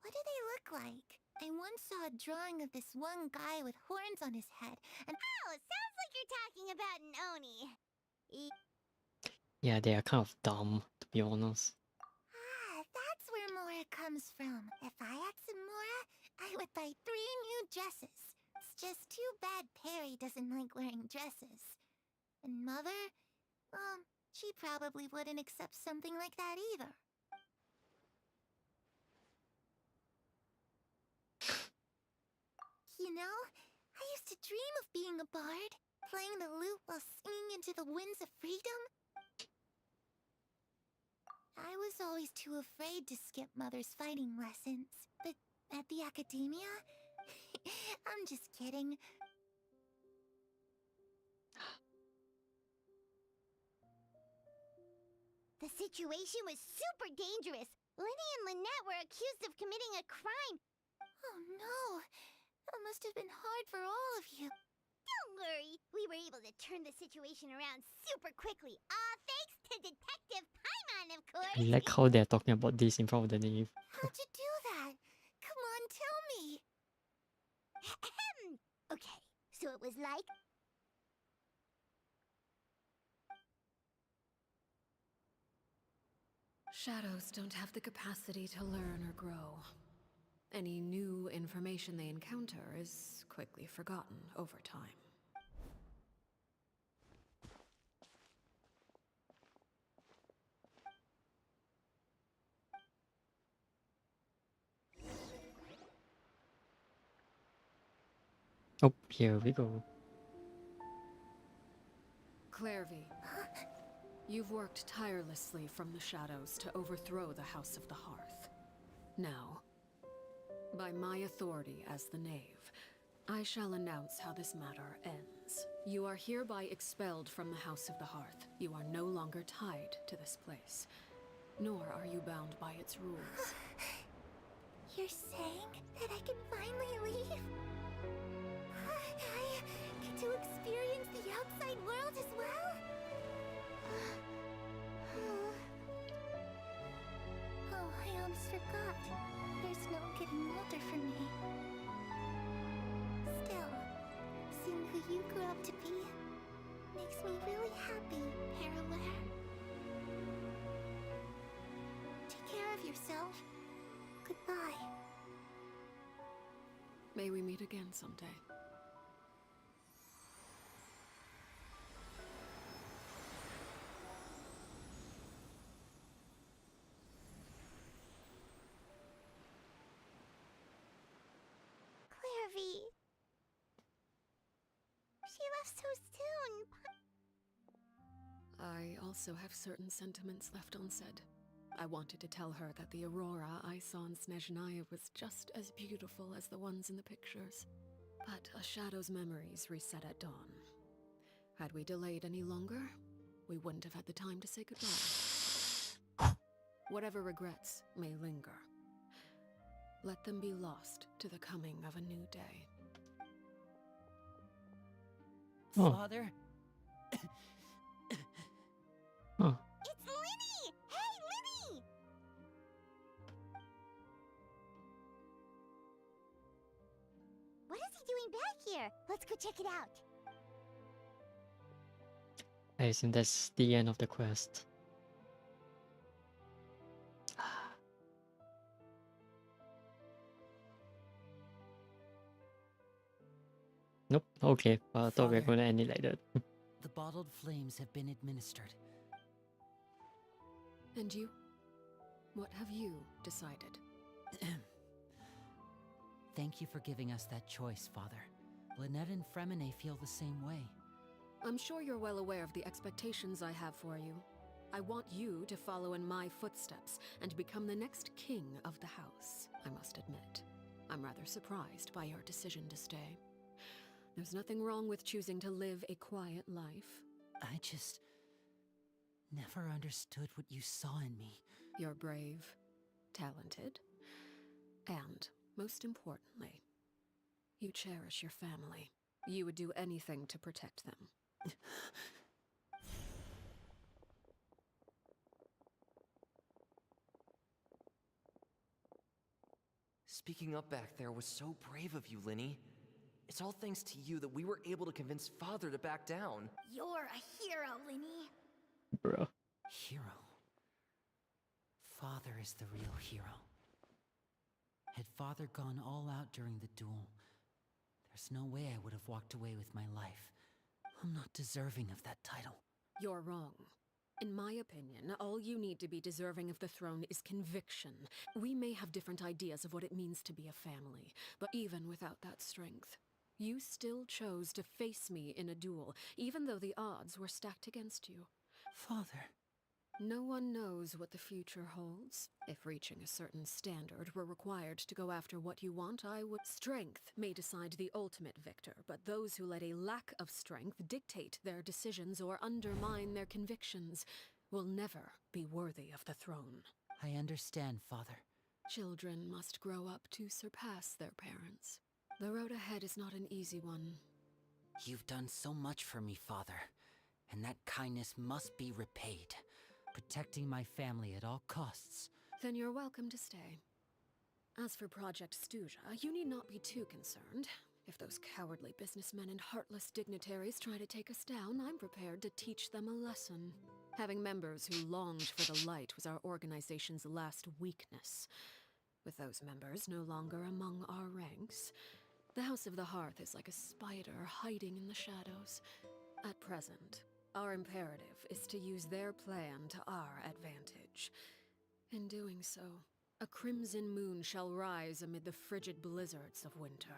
Speaker 4: what do they look like? I once saw a drawing of this one guy with horns on his head, and...
Speaker 13: Oh, sounds like you're talking about an Oni.
Speaker 1: Yeah, they are kind of dumb, to be honest.
Speaker 4: Ah, that's where Mora comes from. If I had some Mora, I would buy 3 new dresses. It's just too bad Perry doesn't like wearing dresses. And Mother, well, she probably wouldn't accept something like that either. You know, I used to dream of being a bard, playing the lute while singing into the winds of freedom. I was always too afraid to skip Mother's fighting lessons, but at the academia? I'm just kidding.
Speaker 13: The situation was super dangerous. Lenny and Lynette were accused of committing a crime.
Speaker 4: Oh no! That must have been hard for all of you.
Speaker 13: Don't worry, we were able to turn the situation around super quickly. All thanks to Detective Paimon, of course.
Speaker 1: I like how they're talking about this in front of the name.
Speaker 4: How'd you do that? Come on, tell me.
Speaker 13: Okay, so it was like...
Speaker 8: Shadows don't have the capacity to learn or grow. Any new information they encounter is quickly forgotten over time.
Speaker 1: Oh, here we go.
Speaker 8: Khaenri'ah, you've worked tirelessly from the shadows to overthrow the House of the Hearth. Now, by my authority as the Knave, I shall announce how this matter ends. You are hereby expelled from the House of the Hearth. You are no longer tied to this place, nor are you bound by its rules.
Speaker 4: You're saying that I can finally leave? I get to experience the outside world as well? Oh, I almost forgot. There's no getting older for me. Still, seeing who you grew up to be makes me really happy, Hearth-Flame. Take care of yourself. Goodbye.
Speaker 8: May we meet again someday.
Speaker 13: she left so soon.
Speaker 8: I also have certain sentiments left unsaid. I wanted to tell her that the aurora I saw in Snezhnaya was just as beautiful as the ones in the pictures. But a shadow's memories reset at dawn. Had we delayed any longer, we wouldn't have had the time to say goodbye. Whatever regrets may linger, let them be lost to the coming of a new day.
Speaker 1: Oh.
Speaker 2: Father?
Speaker 1: Huh.
Speaker 13: It's Linny! Hey, Linny! What is he doing back here? Let's go check it out.
Speaker 1: I assume that's the end of the quest. Nope. Okay. I thought we were
Speaker 2: Father.
Speaker 1: gonna end it like that.
Speaker 2: The bottled flames have been administered.
Speaker 8: And you? What have you decided?
Speaker 2: Thank you for giving us that choice, Father. Lynette and Fremine feel the same way.
Speaker 8: I'm sure you're well aware of the expectations I have for you. I want you to follow in my footsteps and become the next king of the house. I must admit, I'm rather surprised by your decision to stay. There's nothing wrong with choosing to live a quiet life.
Speaker 2: I just never understood what you saw in me.
Speaker 8: You're brave, talented, and, most importantly, you cherish your family. You would do anything to protect them.
Speaker 5: Speaking up back there was so brave of you, Linny. It's all thanks to you that we were able to convince Father to back down.
Speaker 13: You're a hero, Linny.
Speaker 1: Bruh.
Speaker 2: Hero. Father is the real hero. Had Father gone all out during the duel, there's no way I would have walked away with my life. I'm not deserving of that title.
Speaker 8: You're wrong. In my opinion, all you need to be deserving of the throne is conviction. We may have different ideas of what it means to be a family, but even without that strength, you still chose to face me in a duel, even though the odds were stacked against you.
Speaker 2: Father.
Speaker 8: No one knows what the future holds. If reaching a certain standard were required to go after what you want, I would. Strength may decide the ultimate victor, but those who let a lack of strength dictate their decisions or undermine their convictions will never be worthy of the throne.
Speaker 2: I understand, Father.
Speaker 8: Children must grow up to surpass their parents. The road ahead is not an easy one.
Speaker 2: You've done so much for me, Father, and that kindness must be repaid. Protecting my family at all costs.
Speaker 8: Then you're welcome to stay. As for Project Stuja, you need not be too concerned. If those cowardly businessmen and heartless dignitaries try to take us down, I'm prepared to teach them a lesson. Having members who longed for the light was our organization's last weakness. With those members no longer among our ranks, the House of the Hearth is like a spider hiding in the shadows. At present, our imperative is to use their plan to our advantage. In doing so, a crimson moon shall rise amid the frigid blizzards of winter.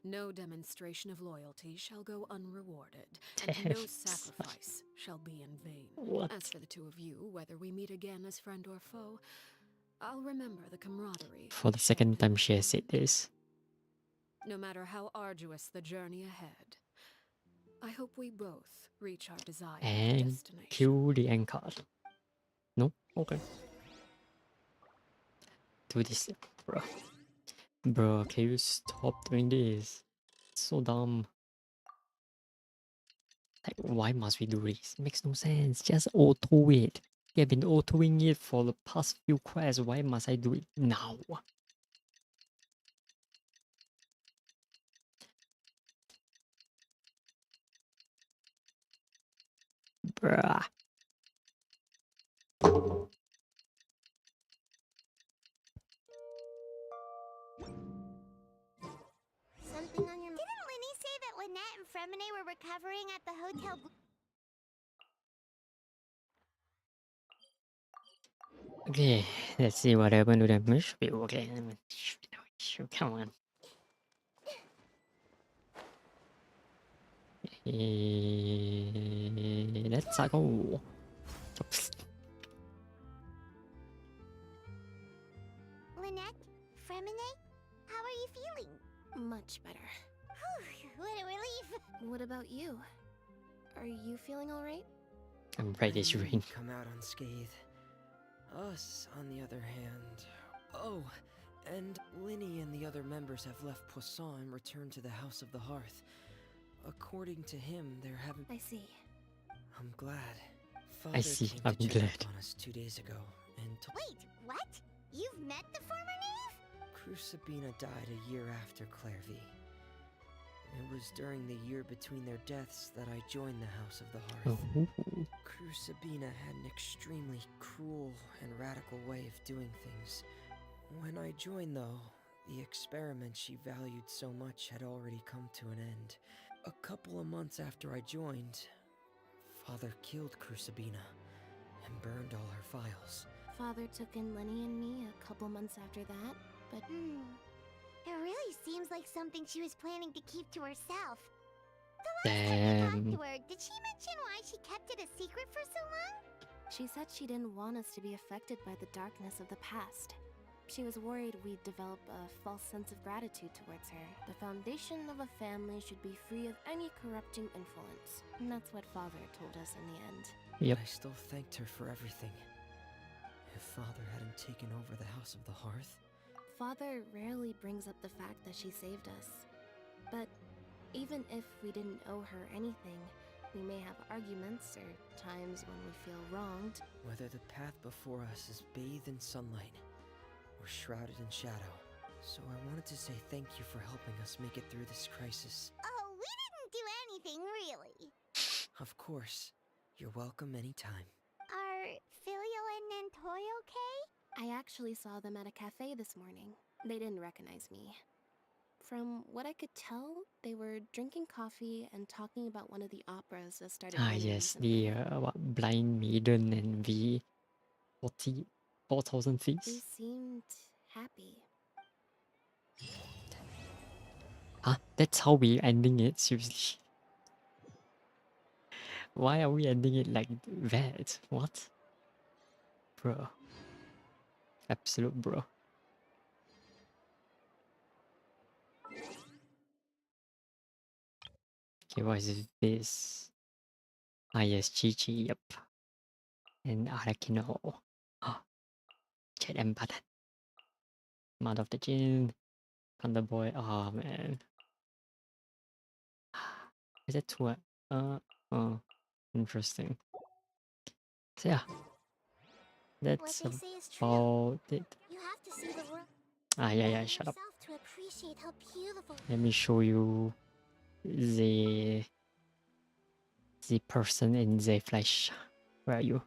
Speaker 8: No demonstration of loyalty shall go unrewarded, and no sacrifice shall be in vain.
Speaker 1: What?
Speaker 8: As for the two of you, whether we meet again as friend or foe, I'll remember the camaraderie.
Speaker 1: For the second time she has said this.
Speaker 8: No matter how arduous the journey ahead, I hope we both reach our desired
Speaker 1: And
Speaker 8: destination.
Speaker 1: kill the end card. No? Okay. Do this, bro. Bro, can you stop doing this? It's so dumb. Like, why must we do this? It makes no sense. Just auto it. We have been autoing it for the past few quests. Why must I do it now? Bruh.
Speaker 13: Something on your... Didn't Linny say that Lynette and Fremine were recovering at the hotel...
Speaker 1: Okay, let's see what happened to them. It should be okay. Come on. Okay, let's go.
Speaker 4: Lynette? Fremine? How are you feeling?
Speaker 3: Much better.
Speaker 4: Whew, what a relief!
Speaker 3: What about you? Are you feeling alright?
Speaker 1: I'm right as
Speaker 6: I
Speaker 1: rain.
Speaker 6: didn't come out unscathed. Us, on the other hand... Oh, and Linny and the other members have left Poisson and returned to the House of the Hearth. According to him, there haven't...
Speaker 3: I see.
Speaker 6: I'm glad.
Speaker 1: I see,
Speaker 6: Came
Speaker 1: I'm
Speaker 6: to check
Speaker 1: glad.
Speaker 6: up on us 2 days ago, and
Speaker 4: Wait, what? You've met the former knave?
Speaker 6: Crucibina died a year after Clairvy. It was during the year between their deaths that I joined the House of the Hearth.
Speaker 1: Oh.
Speaker 6: Crucibina had an extremely cruel and radical way of doing things. When I joined, though, the experiment she valued so much had already come to an end. A couple of months after I joined, Father killed Crucibina and burned all her files.
Speaker 3: Father took in Lenny and me a couple months after that, but
Speaker 4: It really seems like something she was planning to keep to herself.
Speaker 1: Damn.
Speaker 4: To her, did she mention why she kept it a secret for so long?
Speaker 3: she said she didn't want us to be affected by the darkness of the past. She was worried we'd develop a false sense of gratitude towards her. The foundation of a family should be free of any corrupting influence. And that's what Father told us in the end.
Speaker 1: Yep.
Speaker 6: I still thanked her for everything. If Father hadn't taken over the House of the Hearth...
Speaker 3: Father rarely brings up the fact that she saved us. But even if we didn't owe her anything, we may have arguments or times when we feel wronged.
Speaker 6: Whether the path before us is bathed in sunlight or shrouded in shadow. So I wanted to say thank you for helping us make it through this crisis.
Speaker 4: Oh, we didn't do anything, really.
Speaker 6: Of course. You're welcome anytime.
Speaker 4: Are Filio and Nantoy okay?
Speaker 3: I actually saw them at a cafe this morning. They didn't recognize me. From what I could tell, they were drinking coffee and talking about one of the operas that started
Speaker 1: Ah,
Speaker 3: running
Speaker 1: yes,
Speaker 3: recently.
Speaker 1: the what, Blind Maiden and the 4,000
Speaker 3: They
Speaker 1: Feet.
Speaker 3: seemed happy.
Speaker 1: Huh? That's how we ending it? Seriously? Why are we ending it like that? What? Bro. Absolute bro. Okay, what is this? Ah, yes, Chi-Chi, yep. And Arlecchino. Ah, Chet and Button. Mother of the Jinn. Thunder Boy. Oh, man. Is that two? Interesting. So, yeah.
Speaker 4: What
Speaker 1: That's
Speaker 4: they say is true.
Speaker 1: about it.
Speaker 4: You have to see the world
Speaker 1: Ah, yeah, shut up.
Speaker 4: yourself to appreciate how beautiful.
Speaker 1: Let me show you the person in the flesh. Where are you?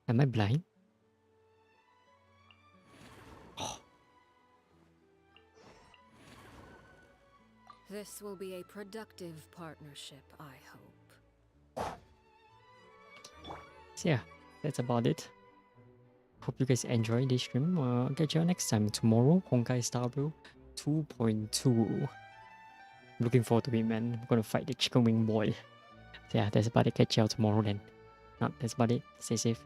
Speaker 1: Am I blind? Oh,
Speaker 8: This will be a productive partnership, I hope.
Speaker 1: so yeah, that's about it. Hope you guys enjoyed this stream. Catch you next time tomorrow. Honkai Star Rail 2.2. Looking forward to it, man. I'm gonna fight the chicken wing boy. So yeah, that's about it. Catch you all tomorrow then. That's about it. Stay safe.